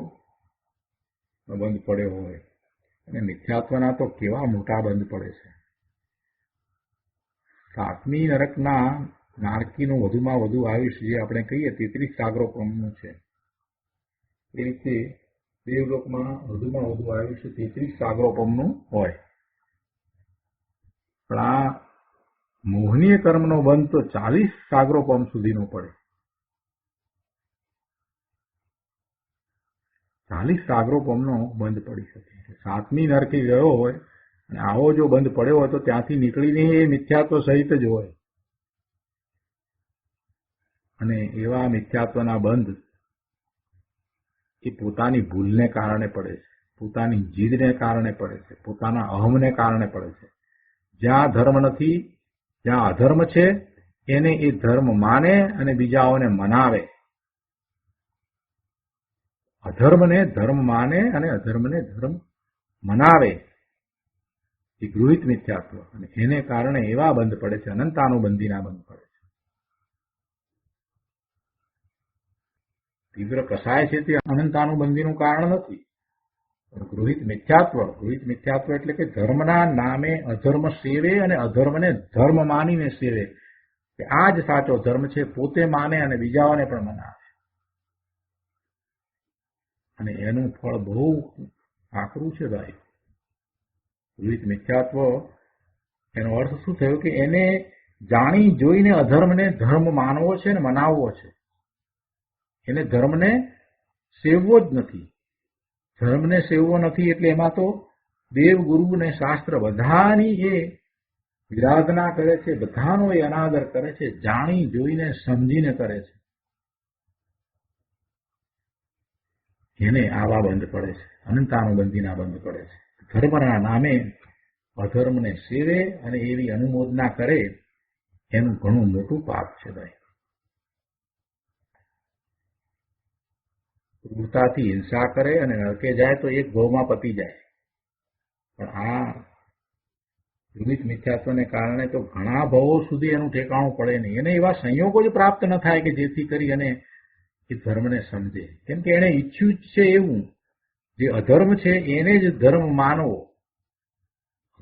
બંધ પડ્યો હોય. અને મિથ્યાત્વના તો કેવા મોટા બંધ પડે છે. સાતમી નરકના નારકીનું વધુમાં વધુ આયુષ્ય જે આપણે કહીએ 33 સાગરોપમનું છે, એ રીતે દેવલોકમાં વધુમાં વધુ આયુષ્ય 33 સાગરોપમનું હોય. પણ આ મોહનીય કર્મનો બંધ તો 40 સાગરોપમ સુધીનો પડે. 40 સાગરોપમનો બંધ પડી શકે છે. સાતમી નરકે ગયો હોય અને આવો જો બંધ પડ્યો હોય તો ત્યાંથી નીકળીને એ મિથ્યાત્વ સહિત જ હોય. અને એવા મિથ્યાત્વના બંધ એ પોતાની ભૂલને કારણે પડે છે, પોતાની જીદને કારણે પડે છે, પોતાના અહમને કારણે પડે છે. જ્યાં ધર્મ નથી, જ્યાં અધર્મ છે, એને એ ધર્મ માને અને બીજાઓને મનાવે. અધર્મને ધર્મ માને અને અધર્મને ધર્મ મનાવે, એ ગૃહિત મિથ્યાત્વ. અને એને કારણે એવા બંધ પડે છે, અનંતાનુબંધીના બંધ પડે છે. તીવ્ર કસાય છે તે અનંતાનુબંધીનું કારણ નથી, પણ ગૃહિત મિથ્યાત્વ એટલે કે ધર્મના નામે અધર્મ સેવે અને અધર્મને ધર્મ માનીને સેવે, કે આ જ સાચો ધર્મ છે, પોતે માને અને બીજાઓને પણ મનાવે. અને એનું ફળ બહુ આકરું છે ભાઈ. ગૃહિત મિથ્યાત્વ એનો અર્થ શું થયો કે એને જાણી જોઈને અધર્મને ધર્મ માનવો છે ને મનાવવો છે. એને ધર્મને સેવવો જ નથી. ધર્મને સેવવો નથી એટલે એમાં તો દેવ ગુરુ ને શાસ્ત્ર બધાની એ વિરાધના કરે છે, બધાનો એ અનાદર કરે છે, જાણી જોઈને સમજીને કરે છે. એને આવા બંધ પડે છે, અનંતાનુબંધીના બંધ પડે છે. ધર્મના નામે અધર્મને સેવે અને એવી અનુમોદના કરે એનું ઘણું મોટું પાપ છે ભાઈ. ક્રૂરતાથી હિંસા કરે અને નરકે જાય તો એક ભવમાં પતી જાય. પણ આ વિવિધ મિથ્યાત્વને કારણે તો ઘણા ભવો સુધી એનું ઠેકાણું પડે નહીં. એને એવા સંયોગો જ પ્રાપ્ત ન થાય કે જેથી કરી અને એ ધર્મને સમજે. કેમ કે એને ઈચ્છ્યું જ છે એવું જે અધર્મ છે એને જ ધર્મ માનવો,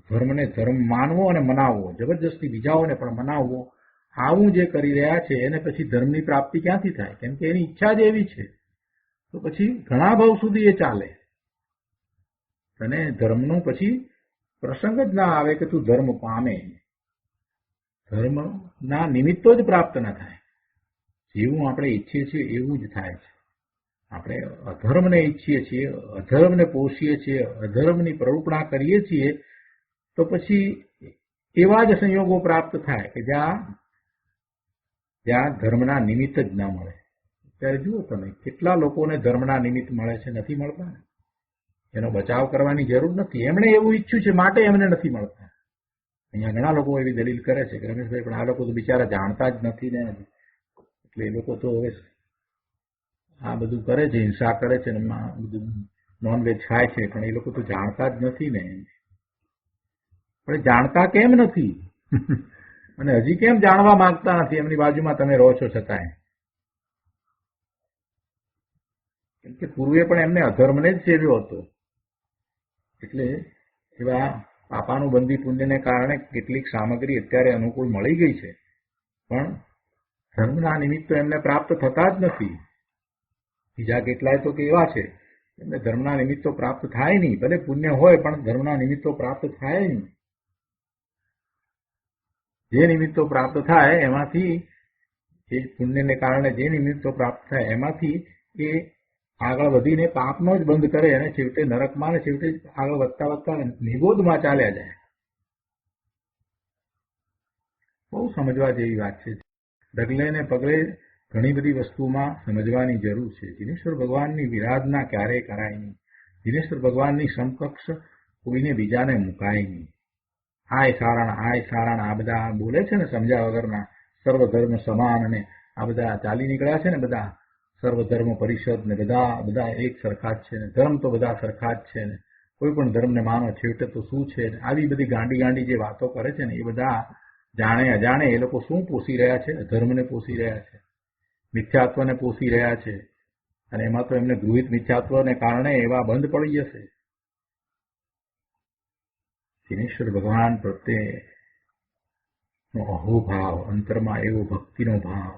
ધર્મને ધર્મ માનવો અને મનાવવો, જબરજસ્તી બીજાઓને પણ મનાવવો, આવું જે કરી રહ્યા છે એને પછી ધર્મની પ્રાપ્તિ ક્યાંથી થાય? કેમ કે એની ઈચ્છા જ એવી છે. તો પછી ઘણા ભાવ સુધી એ ચાલે અને ધર્મનું પછી પ્રસંગ જ ના આવે કે તું ધર્મ પામે. ધર્મના નિમિત્તો જ પ્રાપ્ત ન થાય. જેવું આપણે ઈચ્છીએ છીએ એવું જ થાય છે. આપણે અધર્મને ઈચ્છીએ છીએ, અધર્મને પોષીએ છીએ, અધર્મની પ્રરૂપણા કરીએ છીએ, તો પછી એવા જ સંયોગો પ્રાપ્ત થાય કે જ્યાં ધર્મના નિમિત્ત જ ના મળે. ત્યારે જુઓ તમે કેટલા લોકોને ધર્મના નિમિત્ત મળે છે, નથી મળતા. એનો બચાવ કરવાની જરૂર નથી. એમણે એવું ઈચ્છ્યું છે માટે એમને નથી મળતા. અહીંયા ઘણા લોકો એવી દલીલ કરે છે કે રમેશભાઈ પણ આ લોકો તો બિચારા જાણતા જ નથી ને, એટલે એ લોકો તો હવે આ બધું કરે છે, હિંસા કરે છે, બધું નોનવેજ ખાય છે, પણ એ લોકો તો જાણતા જ નથી ને. પણ જાણતા કેમ નથી અને હજી કેમ જાણવા માંગતા નથી? એમની બાજુમાં તમે રહો છો છતાંય. કેમ કે પૂર્વે પણ એમને અધર્મને જ સેવ્યો હતો. એટલે એવા પાપાનુબંધી પુણ્યને કારણે કેટલીક સામગ્રી અત્યારે અનુકૂળ મળી ગઈ છે, પણ ધર્મના નિમિત્તો એમને પ્રાપ્ત થતા જ નથી. બીજા કેટલાય તો એવા છે એમને ધર્મના નિમિત્તો પ્રાપ્ત થાય નહીં. ભલે પુણ્ય હોય પણ ધર્મના નિમિત્તો પ્રાપ્ત થાય નહીં. જે નિમિત્તો પ્રાપ્ત થાય એમાંથી, એ પુણ્યને કારણે જે નિમિત્તો પ્રાપ્ત થાય એમાંથી એ આગળ વધીને પાપનો જ બંધ કરે અને છેવટે નરકમાં ને છેવટે આગળ વધતા વધતા નિબોધમાં ચાલ્યા જાય. બહુ સમજવા જેવી વાત છે. ડગલે ને પગલે ઘણી બધી વસ્તુમાં સમજવાની જરૂર છે. દિનેશ્વર ભગવાનની વિરાધના ક્યારેય કરાય નહીં. દિનેશ્વર ભગવાનની સમકક્ષ કોઈને બીજાને મુકાય નહીં. આય સારણ આ બધા બોલે છે ને સમજ્યા વગરના, સર્વધર્મ સમાન અને આ બધા ચાલી નીકળ્યા છે ને બધા સર્વધર્મ પરિષદ ને બધા એક સરખા જ છે ને, ધર્મ તો બધા સરખા જ છે ને, કોઈ પણ ધર્મને માનો છેવટે તો શું છે ને, આવી બધી ગાંડી જે વાતો કરે છે ને એ બધા જાણે અજાણે એ લોકો શું પોષી રહ્યા છે? ધર્મને પોષી રહ્યા છે, મિથ્યાત્વને પોષી રહ્યા છે. અને એમાં તો એમને ગૃહિત મિથ્યાત્વને કારણે એવા બંધ પડી જશે. દિનેશ્વર ભગવાન પ્રત્યેનો અહોભાવ, અંતરમાં એવો ભક્તિનો ભાવ,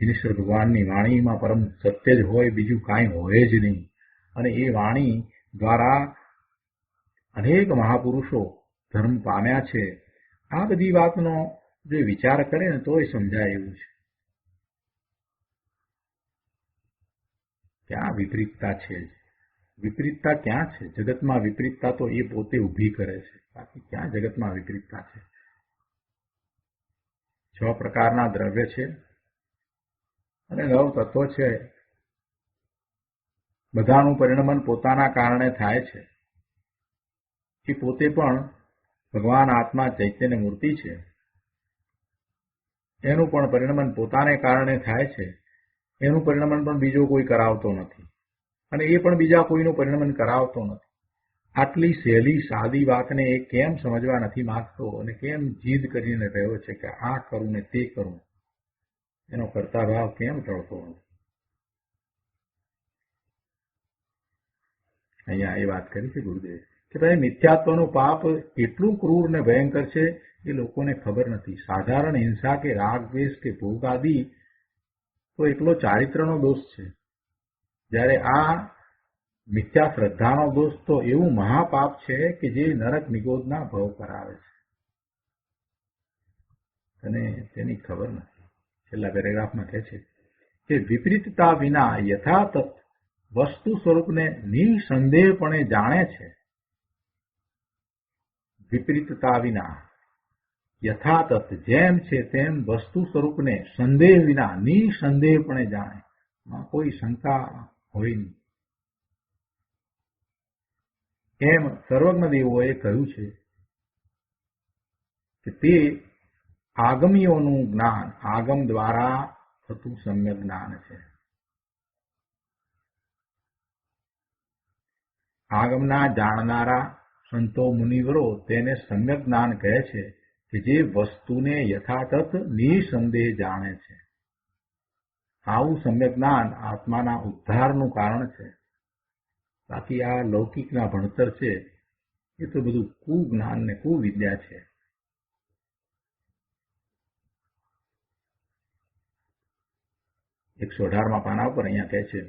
દિનેશ્વર ભગવાનની વાણીમાં પરમ સત્ય જ હોય, બીજું કાંઈ હોય જ નહીં. અને એ વાણી દ્વારા અનેક મહાપુરુષો ધર્મ પામ્યા છે. આ બધી વાતનો જો વિચાર કરે ને તો એ સમજાય એવું છે. ક્યાં વિપરીતતા છે? વિપરીતતા ક્યાં છે જગતમાં? વિપરીતતા તો એ પોતે ઊભી કરે છે, બાકી ક્યાં જગતમાં વિપરીતતા છે? 6 પ્રકારના દ્રવ્ય છે અને 9 તત્વો છે. બધાનું પરિણમન પોતાના કારણે થાય છે. એ પોતે પણ ભગવાન આત્મા ચૈતન્ય મૂર્તિ છે. એનું પણ પરિણમન પોતાને કારણે થાય છે. એનું પરિણમન પણ બીજો કોઈ કરાવતો નથી અને એ પણ બીજા કોઈનું પરિણમન કરાવતો નથી. આટલી સહેલી સાદી વાતને એ કેમ સમજવા નથી માંગતો અને કેમ જીદ કરીને રહ્યો છે કે આ કરું ને તે કરું? એનો કરતા ભાવ કેમ ટળતો નથી? અહીંયા એ વાત કરી છે ગુરુદેવ કે ભાઈ મિથ્યાત્વનું પાપ કેટલું ક્રૂર ને ભયંકર છે એ લોકોને ખબર નથી. સાધારણ હિંસા કે રાગ દ્વેષ કે ભોગ આદિ તો એકલો ચારિત્રનો દોષ છે, જ્યારે આ મિથ્યા શ્રદ્ધાનો દોષ તો એવું મહાપાપ છે કે જે નરક નિગોદના ભવ કરાવે છે. અને તેની ખબર નથી. છેલ્લા પેરેગ્રાફમાં કહે છે કે વિપરીતતા વિના યથાતથ વસ્તુ સ્વરૂપને નિસંદેહપણે જાણે છે, વિપરીતતા વિના, યથાતથ જેમ છે તેમ વસ્તુ સ્વરૂપને સંદેહ વિના નિસંદેહપણે જાણે, કોઈ શંકા હોય નહીં. એમ સર્વજ્ઞ દેવોએ કહ્યું છે કે તે આગમીઓનું જ્ઞાન આગમ દ્વારા થતું સમ્યક જ્ઞાન છે. આગમના જાણનારા સંતો મુનિવરો તેને સમ્યક જ્ઞાન કહે છે કે જે વસ્તુને યથાતથ નિસંદેહ જાણે છે. આવું સમ્યક જ્ઞાન આત્માના ઉદ્ધારનું કારણ છે. બાકી આ લૌકિકના ભણતર છે એ તો બધું કુજ્ઞાન ને કુવિદ્યા છે. 118માં પાના ઉપર અહીંયા કહે છે,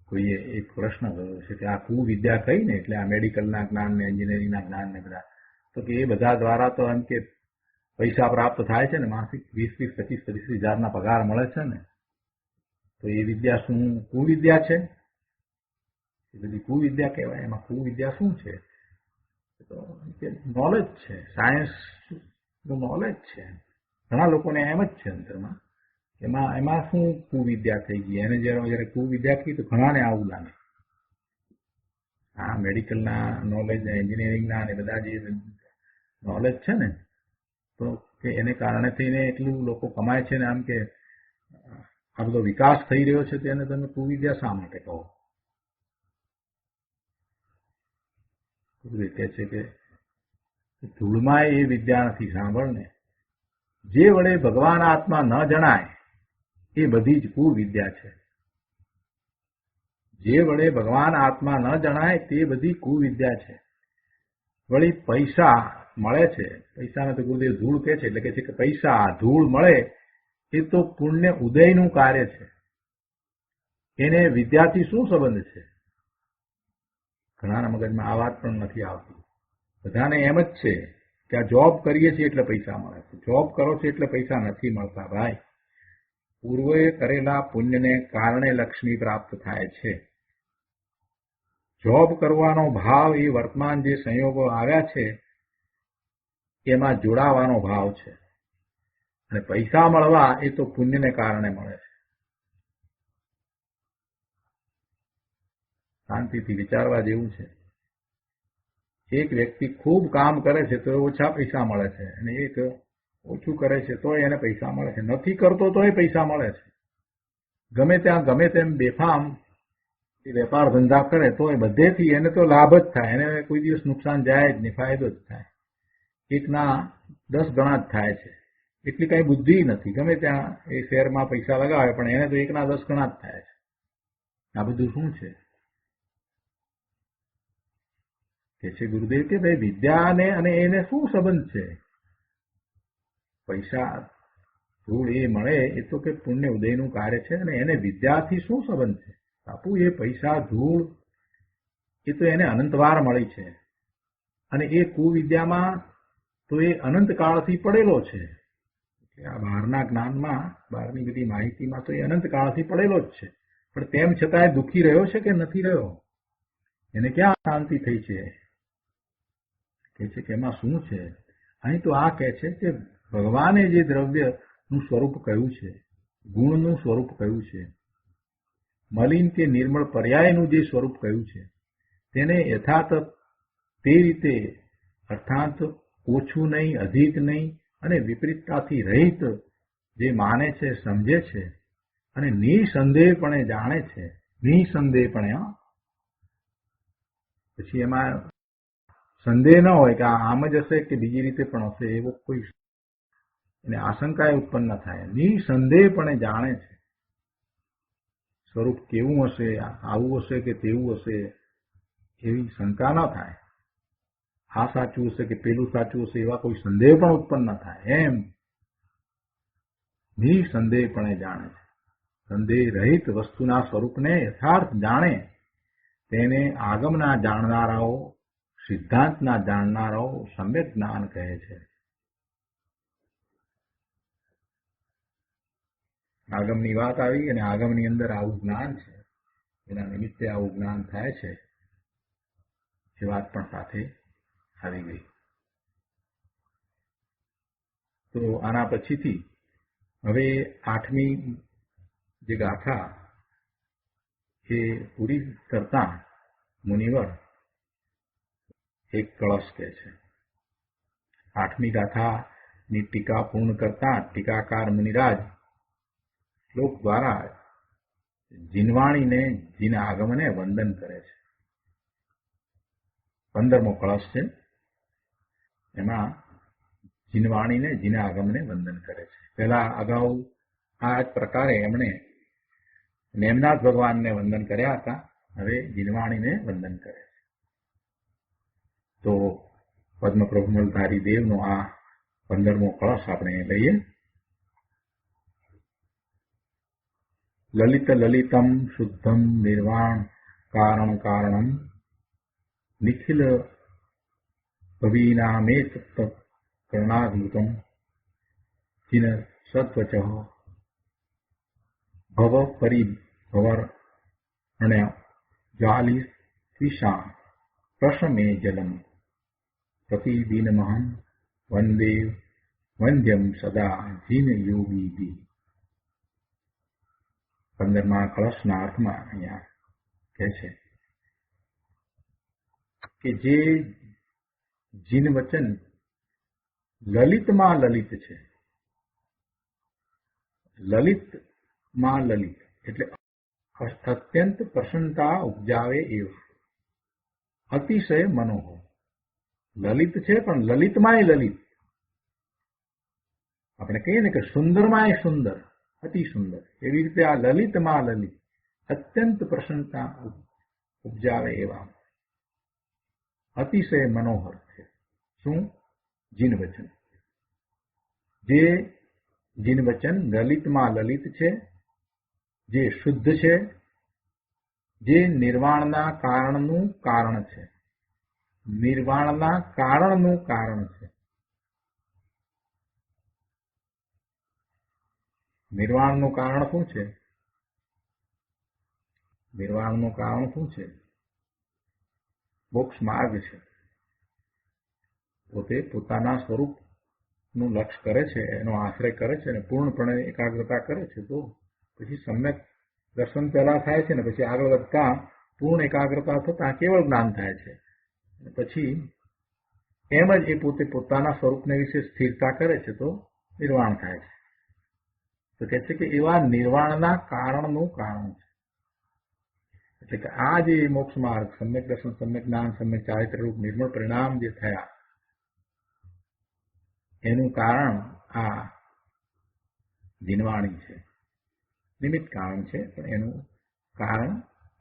કોઈએ એક પ્રશ્ન કર્યો છે કે આ કુવિદ્યા કઈ ને, એટલે આ મેડિકલના જ્ઞાન ને એન્જિનિયરિંગના જ્ઞાન ને બધા, તો કે એ બધા દ્વારા તો એમ કે પૈસા પ્રાપ્ત થાય છે ને, માસિક 20, 25, 25 હજારના પગાર મળે છે ને, તો એ વિદ્યા શું કુવિદ્યા છે? એ બધી કુવિદ્યા કહેવાય. એમાં કુવિદ્યા શું છે? તો નોલેજ છે, સાયન્સનું નોલેજ છે. ઘણા લોકોને એમ જ છે અંતરમાં, એમાં શું કુવિદ્યા થઈ ગઈ. એને જયારે કુવિદ્યા કહી તો ઘણાને આવું લાગે. હા, મેડિકલના નોલેજ, એન્જિનિયરિંગના અને બધા જે નોલેજ છે ને, તો કે એને કારણે થઈને એટલું લોકો કમાય છે ને, આમ કે આ બધો વિકાસ થઈ રહ્યો છે, તેને તમે કુવિદ્યા શા માટે કહો? કહે છે કે ધૂળમાં એ વિદ્યા નથી, સાંભળને. જે વડે ભગવાન આત્મા ન જણાય એ બધી જ કુવિદ્યા છે. જે વડે ભગવાન આત્મા ન જણાય તે બધી કુવિદ્યા છે. વળી પૈસા મળે છે, પૈસાને તો ગુરુદેવ ધૂળ કહે છે, એટલે કે છે કે પૈસા ધૂળ મળે એ તો પુણ્ય ઉદયનું કાર્ય છે. એને વિદ્યાથી શું સંબંધ છે? ઘણાના મગજમાં આ વાત પણ નથી આવતી. બધાને એમ જ છે કે આ જોબ કરીએ છીએ એટલે પૈસા મળે છે. જોબ કરો છો એટલે પૈસા નથી મળતા ભાઈ. પૂર્વે કરેલા પુણ્યને કારણે લક્ષ્મી પ્રાપ્ત થાય છે. જોબ કરવાનો ભાવ એ વર્તમાન જે સંયોગો આવ્યા છે એમાં જોડાવાનો ભાવ છે, અને પૈસા મળવા એ તો પુણ્યને કારણે મળે છે. શાંતિથી વિચારવા જેવું છે. એક વ્યક્તિ ખૂબ કામ કરે છે તો ઓછા પૈસા મળે છે, અને એક ઓછું કરે છે તોય એને પૈસા મળે છે. નથી કરતો તોય પૈસા મળે છે. ગમે ત્યાં ગમે તેમ બેફામ વેપાર ધંધા કરે તોય બધેથી એને તો લાભ જ થાય. એને કોઈ દિવસ નુકસાન જાય જ નહીં, ફાયદો જ થાય. એકના 10 ગણા જ થાય છે. એટલી કઈ બુદ્ધિ નથી. ગમે ત્યાં એ શેરમાં પૈસા લગાવે પણ એને તો એકના 10 ગણા જ થાય છે. આ બધું શું છે? કે છે ગુરુદેવ કે ભાઈ વિદ્યાને અને એને શું સંબંધ છે? પૈસા ધૂળ એ મળે એ તો કે પુણ્ય ઉદયનું કાર્ય છે, અને એને વિદ્યાથી શું સંબંધ છે? બાપુ, એ પૈસા ધૂળ એ તો એને અનંતવાર મળી છે, અને એ કુવિદ્યામાં તો એ અનંતકાળથી પડેલો છે. આ બહારના જ્ઞાનમાં, બહારની બધી માહિતીમાં તો એ અનંતકાળથી પડેલો જ છે. પણ તેમ છતાંય દુઃખી રહ્યો છે કે નથી રહ્યો? એને ક્યાં શાંતિ થઈ છે? કે છે કે એમાં શું છે? અહીં તો આ કહે છે કે ભગવાને જે દ્રવ્યનું સ્વરૂપ કહ્યું છે, ગુણનું સ્વરૂપ કહ્યું છે, મલિન કે નિર્મળ પર્યાયનું જે સ્વરૂપ કહ્યું છે, તેને યથાર્થ તે રીતે, અર્થાત ઓછું નહીં, અધિક નહીં, અને વિપરીતતાથી રહિત જે માને છે, સમજે છે, અને નિસંદેહપણે જાણે છે. નિસંદેહપણે. પછી એમાં સંદેહ ન હોય કે આમ જ હશે કે બીજી રીતે પણ હશે, એવો કોઈ એને આશંકા ઉત્પન્ન ન થાય. નિસંદેહપણે જાણે છે. સ્વરૂપ કેવું હશે, આવું હશે કે તેવું હશે, એવી શંકા ન થાય. આ સાચું હશે કે પેલું સાચું હશે, એવા કોઈ સંદેહ પણ ઉત્પન્ન ન થાય. એમ નિસંદેહપણે જાણે છે. સંદેહ રહિત વસ્તુના સ્વરૂપને યથાર્થ જાણે તેને આગમના જાણનારાઓ, સિદ્ધાંતના જાણનારાઓ સમ્યક જ્ઞાન કહે છે. આગમની વાત આવી અને આગમની અંદર આવું જ્ઞાન છે, એના નિમિત્તે આવું જ્ઞાન થાય છે, એ વાત પણ સાથે આવી ગઈ. તો આના પછીથી હવે 8મી જે ગાથા એ પૂરી કરતા મુનિવર એક કળશ કહે છે. 8મી ગાથાની ટીકા પૂર્ણ કરતા ટીકાકાર મુનિરાજ શ્લોક દ્વારા જીનવાણીને જીન આગમને વંદન કરે છે. 15મો કળશ છે, એમાં જીનવાણીને જીન આગમને વંદન કરે છે. પહેલા અગાઉ આ જ પ્રકારે એમણે નેમનાથ ભગવાનને વંદન કર્યા હતા, હવે જીનવાણીને વંદન કરે છે. તો પદ્મપ્રભુમલધારી દેવનો આ 15મો કળશ આપણે લઈએ. લલિત લલિતમ શુદ્ધમ નિર્વાણ કારણ કારણમ નિખિલ ભવીનામે સપ્ત કરણાદૃતમ ચિન સત્વચ ભવ પરિભવર્ણ્ય જાલી ત્વિષા પ્રશમે જલમ પ્રતિદિનમહં વંદે વંદ્યમ સદા જીન યોગી. 15મા કળશના અર્થમાં અહીંયા કહે છે કે જે જીન વચન લલિતમાં લલિત છે, લલિતમાં લલિત એટલે અત્યંત પ્રસન્નતા ઉપજાવે એવું, અતિશય મનોહર. લલિત છે પણ લલિતમાંય લલિત. આપણે કહીએ ને કે સુંદરમાંય સુંદર, અતિ સુંદર, એવી રીતે આ લલિતમાં લલિત અત્યંત પ્રસન્નતા ઉપજાવે એવા અતિશય મનોહર છે. શું? જીન વચન. જે જીન વચન લલિતમાં લલિત છે, જે શુદ્ધ છે, જે નિર્વાણના કારણનું કારણ છે. નિર્વાણના કારણનું કારણ છે. નિર્વાણનું કારણ શું છે? નિર્વાણનું કારણ શું છે? મોક્ષ માર્ગ છે. પોતે પોતાના સ્વરૂપનું લક્ષ્ય કરે છે, એનો આશ્રય કરે છે અને પૂર્ણપણે એકાગ્રતા કરે છે, તો પછી સમ્યક દર્શન પહેલા થાય છે ને પછી આગળ વધતા પૂર્ણ એકાગ્રતા થતા કેવળ જ્ઞાન થાય છે. પછી એમ જ એ પોતે પોતાના સ્વરૂપને વિશે સ્થિરતા કરે છે તો નિર્વાણ થાય છે. તો કહે છે કે એવા નિર્વાણના કારણનું કારણ છે. એટલે કે આ જે મોક્ષ માર્ગ, સમ્યક દર્શન, સમ્યક જ્ઞાન, સમ્યક ચારિત્ર રૂપ નિર્મળ પરિણામ જે થયા, એનું કારણ આ જીનવાણી છે. નિમિત્ત કારણ છે પણ એનું કારણ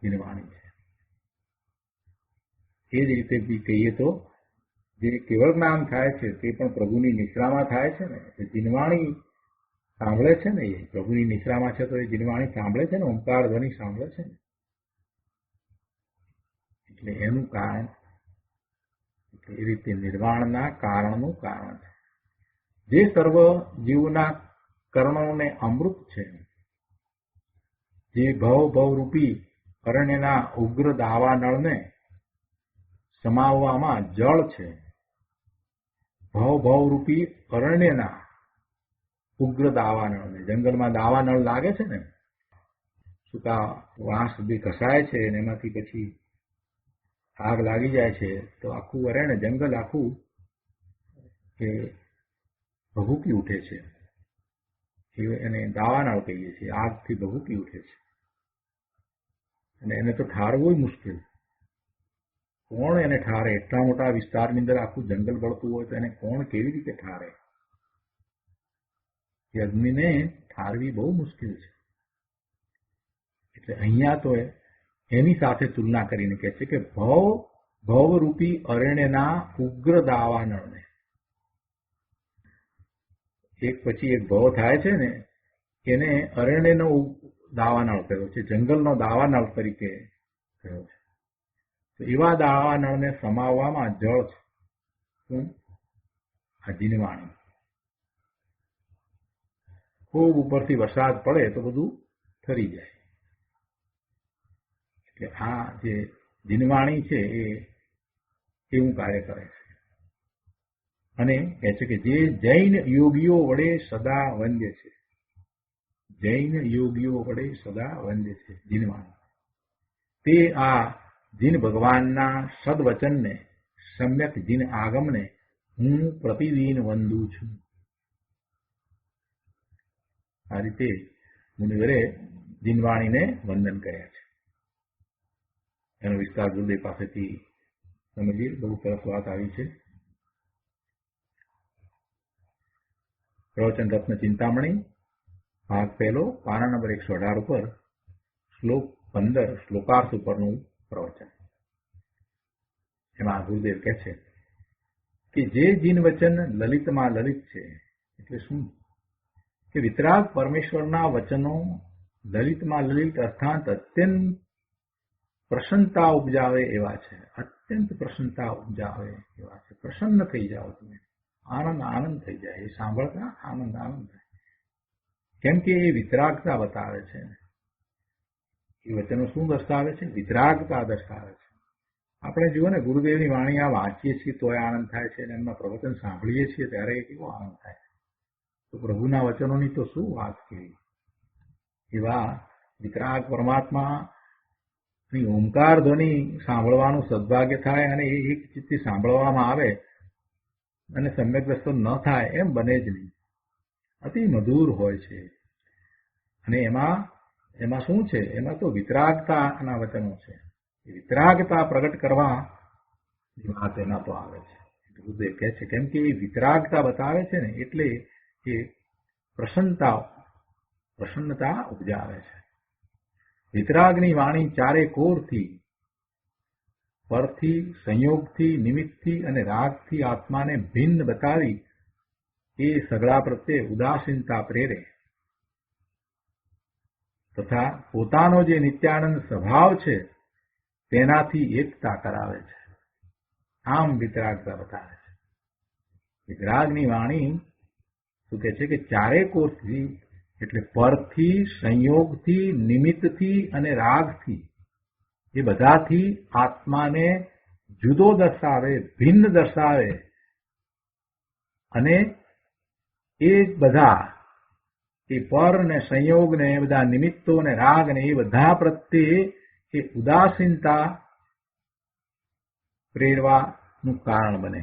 જીનવાણી છે. એ જ રીતે બી કહીએ તો જે કેવળ જ્ઞાન થાય છે તે પણ પ્રભુની નિશ્રામાં થાય છે ને. જીનવાણી સાંભળે છે ને, એ પ્રભુની નિશ્રામાં છે તો એ જીનવાણી સાંભળે છે ને, ઓમકાર ધ્વનિ સાંભળે છે ને. એટલે એનું કારણ એ રીતે નિર્વાણના કારણનું કારણ છે. જે સર્વ જીવના કર્ણોને અમૃત છે, જે ભવરૂપી અરણ્યના ઉગ્ર દાવાનળને સમાવવામાં જળ છે. ભવરૂપી અરણ્યના ઉગ્ર દાવાનળને, જંગલમાં દાવાનળ લાગે છે ને, સૂકા વાંસ બી ઘસાય છે અને એમાંથી પછી આગ લાગી જાય છે તો આખું અરણ્ય, જંગલ આખું એ ભભૂકી ઉઠે છે. એને દાવાનળ કહીએ છીએ. આગથી ભભૂકી ઉઠે છે અને એને તો ઠારવું મુશ્કેલ. કોણ એને ઠારે? એટલા મોટા વિસ્તારની અંદર આખું જંગલ બળતું હોય તો એને કોણ કેવી રીતે ઠારે? એ અગ્નિને ઠારવી બહુ મુશ્કેલ છે. એટલે અહીંયા તો એની સાથે તુલના કરીને કહે છે કે ભવરૂપી અરણ્યના ઉગ્ર દાવાનળને, એક પછી એક ભવ થાય છે ને, એને અરણ્યનો દાવાનળ કહ્યો છે, જંગલનો દાવાનળ તરીકે કહ્યો છે. તો એવા દાવાનળને સમાવવામાં જળ છે. શું? આ જીનવાણી. ખૂબ ઉપરથી વરસાદ પડે તો બધું ઠરી જાય. એટલે આ જે જીનવાણી છે એ એવું કાર્ય કરે છે. અને કહે છે કે જે જૈન યોગીઓ વડે સદા વંદ્ય છે, જૈન યોગીઓ વડે સદા વંદ્ય છે જીનવાણી, તે આ જીન ભગવાનના સદવચનને, સમ્યક જીન આગમને હું પ્રતિદિન વંદું છું. આ રીતે મુનિવરે જીનવાણીને વંદન કર્યા છે. એનો વિસ્તાર ગુરુદેવ પાસેથી સમજીએ. બહુ સરસ વાત આવી છે. પ્રવચન રત્ન ચિંતામણી ભાગ પહેલો, પાના નંબર 118 ઉપર શ્લોક 15 શ્લોકાર્થ ઉપરનું પ્રવચન. એમાં ગુરુદેવ કહે છે કે જે જીન વચન લલિતમાં લલિત છે, એટલે શું? કે વિતરાગ પરમેશ્વરના વચનો લલિતમાં લલિત અર્થાત અત્યંત પ્રસન્નતા ઉપજાવે એવા છે, અત્યંત પ્રસન્નતા ઉપજાવે એવા છે. પ્રસન્ન થઈ જાઓ તમે, આનંદ આનંદ થઈ જાય, એ સાંભળતા આનંદ આનંદ થાય. કેમ કે એ વિતરાગતા બતાવે છે. એ વચનો શું દર્શાવે છે? વિતરાગતા દર્શાવે છે. આપણે જુઓ ને, ગુરુદેવની વાણી આ વાંચીએ છીએ તોય આનંદ થાય છે, અને એમના પ્રવચન સાંભળીએ છીએ ત્યારે કેવો આનંદ થાય છે. તો પ્રભુના વચનોની તો શું વાત કેવી! એવા વિતરાગ પરમાત્માની ઓમકાર ધ્વનિ સાંભળવાનું સદભાગ્ય થાય, અને એ એક ચિત્તથી સાંભળવામાં આવે અને સમ્યક દર્શન ન થાય એમ બને જ નહીં. અતિ મધુર હોય છે. અને એમાં શું છે? એમાં તો વિતરાગતાના વચનો છે. વિતરાગતા પ્રગટ કરવા વાત એના તો આવે છે. ગુરુદેવ કહે છે કેમ કે એ વિતરાગતા બતાવે છે ને, એટલે એ પ્રસન્નતા ઉપજાવે છે. વિતરાગની વાણી ચારે કોરથી, પરથી, સંયોગથી, નિમિત્તથી અને રાગથી આત્માને ભિન્ન બતાવી એ સગળા પ્રત્યે ઉદાસીનતા પ્રેરે, તથા પોતાનો જે નિત્યાનંદ સ્વભાવ છે તેનાથી એકતા કરાવે છે. આમ વિતરાગતા બતાવે છે. વિતરાગની વાણી શું કહે છે કે ચારે કોરથી, એટલે પરથી, સંયોગથી, નિમિત્તથી અને રાગથી, એ બધાથી આત્માને જુદો દર્શાવે, ભિન્ન દર્શાવે, અને એ બધા એ પર ને સંયોગ ને એ બધા નિમિત્તો ને રાગ ને એ બધા પ્રત્યે એ ઉદાસીનતા પ્રેરવાનું કારણ બને.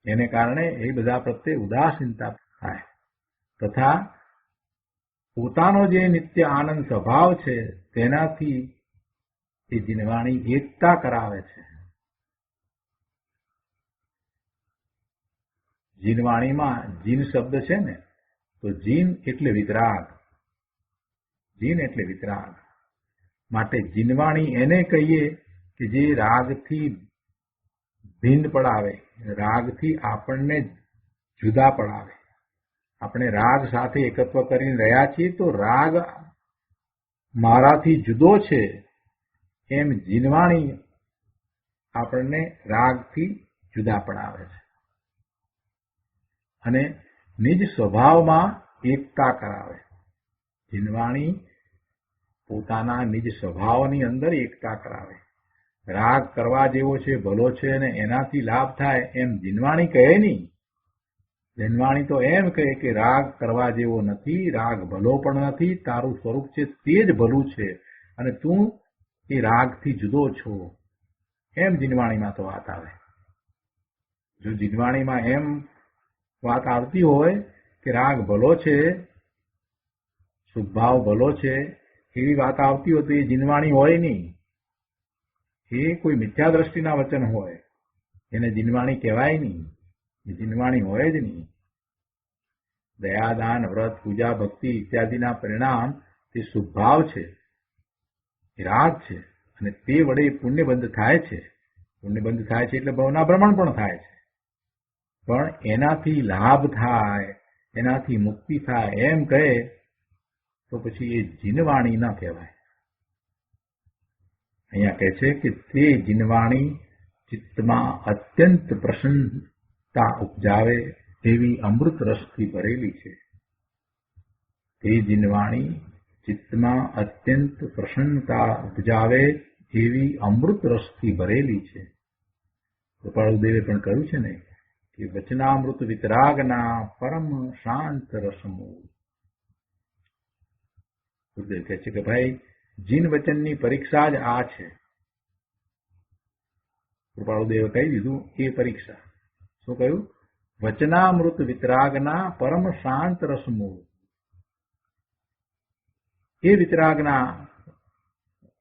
એને કારણે એ બધા પ્રત્યે ઉદાસીનતા થાય, તથા પોતાનો જે નિત્ય આનંદ સ્વભાવ છે તેનાથી એ જીનવાણી એકતા કરાવે છે. જીનવાણીમાં જીન શબ્દ છે ને, તો જીન એટલે વિતરાગ, જીન એટલે વિતરાગ. માટે જીનવાણી એને કહીએ કે જે રાગથી ભિન્ન પડાવે, રાગથી આપણને જુદા પડાવે. આપણે રાગ સાથે એકત્વ કરીને રહ્યા છીએ તો રાગ મારાથી જુદો છે એમ જીનવાણી આપણને રાગથી જુદા પડાવે છે, અને નિજ સ્વભાવમાં એકતા કરાવે. જીનવાણી પોતાના નિજ સ્વભાવની અંદર એકતા કરાવે. રાગ કરવા જેવો છે, ભલો છે, અને એનાથી લાભ થાય એમ જીનવાણી કહે નહીં. જીનવાણી તો એમ કહે કે રાગ કરવા જેવો નથી, રાગ ભલો પણ નથી, તારું સ્વરૂપ છે તે જ ભલું છે, અને તું એ રાગથી જુદો છો, એમ જીનવાણીમાં તો વાત આવે. જો જીનવાણીમાં એમ વાત આવતી હોય કે રાગ ભલો છે, શુભભાવ ભલો છે, એવી વાત આવતી હોય તો એ જીનવાણી હોય નહીં. એ કોઈ મિથ્યા દ્રષ્ટિના વચન હોય, એને જીનવાણી કહેવાય નહીં. એ જીનવાણી હોય જ નહીં. દયાદાન, વ્રત, પૂજા, ભક્તિ ઇત્યાદિના પરિણામ તે શુભભાવ છે, એ રાગ છે, અને તે વડે પુણ્યબંધ થાય છે. પુણ્યબંધ થાય છે એટલે ભવના ભ્રમણ પણ થાય છે. પણ એનાથી લાભ થાય, એનાથી મુક્તિ થાય એમ કહે તો પછી એ જીનવાણી ન કહેવાય. અહીંયા કહે છે કે તે જીનવાણી ચિત્તમાં અત્યંત પ્રસન્નતા ઉપજાવે એવી અમૃત રસથી ભરેલી છે. તે જીનવાણી ચિત્તમાં અત્યંત પ્રસન્નતા ઉપજાવે એવી અમૃત રસથી ભરેલી છે. કૃપાળુદેવે પણ કહ્યું છે ને કે વચનામૃત વિતરાગના પરમ શાંત રસમૂળ. ગુરુદેવ કહે છે કે ભાઈ જીન વચનની પરીક્ષા જ આ છે. કૃપાળુદેવે કહી દીધું એ પરીક્ષા. શું કહ્યું? વચનામૃત વિતરાગના પરમ શાંત રસમૂળ. એ વિતરાગના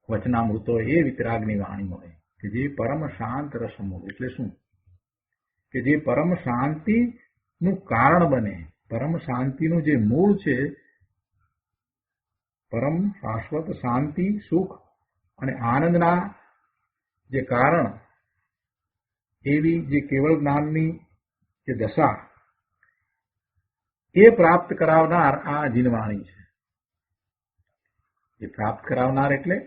વચનામૃતો એ વિતરાગની વાણી હોય કે જે પરમ શાંત રસમૂળ. એટલે શું? કે જે પરમ શાંતિનું કારણ બને, પરમ શાંતિનું જે મૂળ છે, પરમ શાશ્વત શાંતિ, સુખ અને આનંદના જે કારણ, એવી જે કેવળ જ્ઞાનની જે દશા, એ પ્રાપ્ત કરાવનાર આ જીનવાણી છે. એ પ્રાપ્ત કરાવનાર એટલે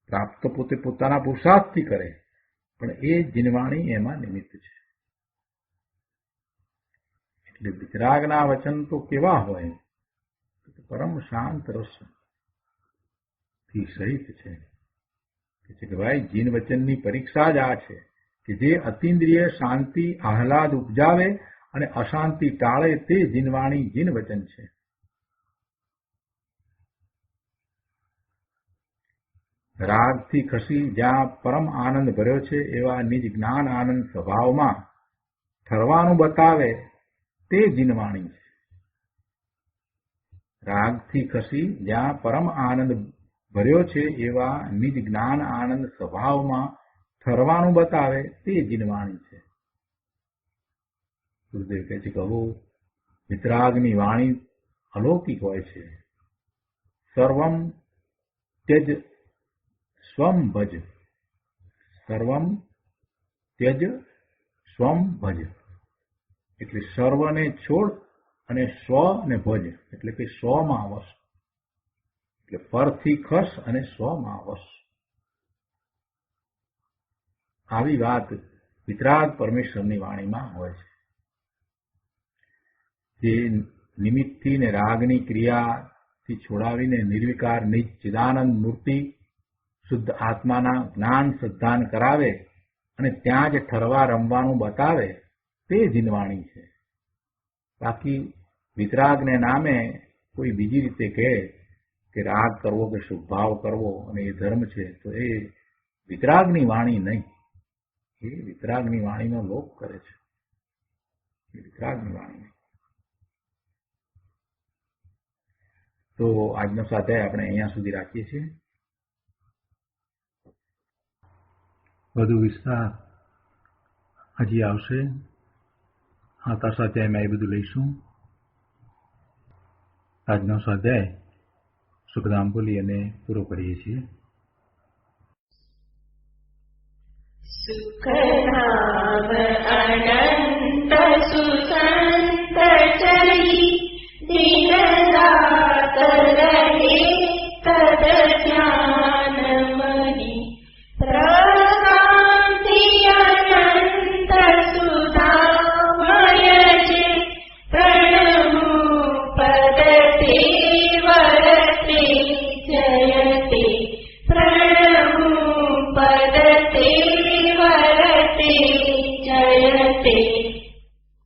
પ્રાપ્ત તો પોતે પોતાના પુરુષાર્થથી કરે, પણ એ જીનવાણી એમાં નિમિત્ત છે. એટલે વિતરાગના વચન તો કેવા હોય? પરમ શાંત રસ થી સહિત છે. કે ભાઈ જીન વચનની પરીક્ષા જ આ છે કે જે અતિન્દ્રિય શાંતિ આહલાદ ઉપજાવે અને અશાંતિ ટાળે તે જીનવાણી જીન વચન છે. રાગથી ખસી જ્યાં પરમ આનંદ ભર્યો છે એવા નિજ જ્ઞાન આનંદ સ્વભાવમાં ઠરવાનું બતાવે તે જીનવાણી છે. રાગથી ખસી જ્યાં પરમ આનંદ ભર્યો છે એવા નિજ જ્ઞાન આનંદ સ્વભાવમાં ઠરવાનું બતાવે તે જીનવાણી છે. ગુરુદેવ કહે છે કે વિતરાગની વાણી અલૌકિક હોય છે. સર્વમ ત્યજ સ્વમ ભજ. સર્વમ ત્યજ સ્વમ ભજ એટલે સર્વને છોડ અને સ્વને ભજ એટલે કે સ્વમાં વસ. એટલે પરથી ખસ અને સ્વમાં વસ. આવી વાત વિતરાગ પરમેશ્વરની વાણીમાં હોય છે. જે નિમિત્તથી ને રાગની ક્રિયાથી છોડાવીને નિર્વિકાર નિજ ચિદાનંદ મૂર્તિ શુદ્ધ આત્માના જ્ઞાન સદ્ધાન કરાવે અને ત્યાં જ ઠરવા રમવાનું બતાવે તે જીનવાણી છે. બાકી વિતરાગને નામે કોઈ બીજી રીતે કહે કે રાગ કરવો કે શુભભાવ કરવો અને એ ધર્મ છે, તો એ વિતરાગની વાણી નહીં. એ વિતરાગની વાણીનો લોપ કરે છે. એ વિતરાગની વાણી નહીં. તો આજનો સ્વાધ્યાય આપણે અહીંયા સુધી રાખીએ છીએ. વધુ વિસ્તાર હજી આવશે. આવતા સ્વાધ્યાયમાં એ બધું લઈશું. આજનો સ્વાધ્યાય સુખધામ બોલી અને પૂરો કરીએ છીએ. સુખધામ અનંત સુસંત ચરી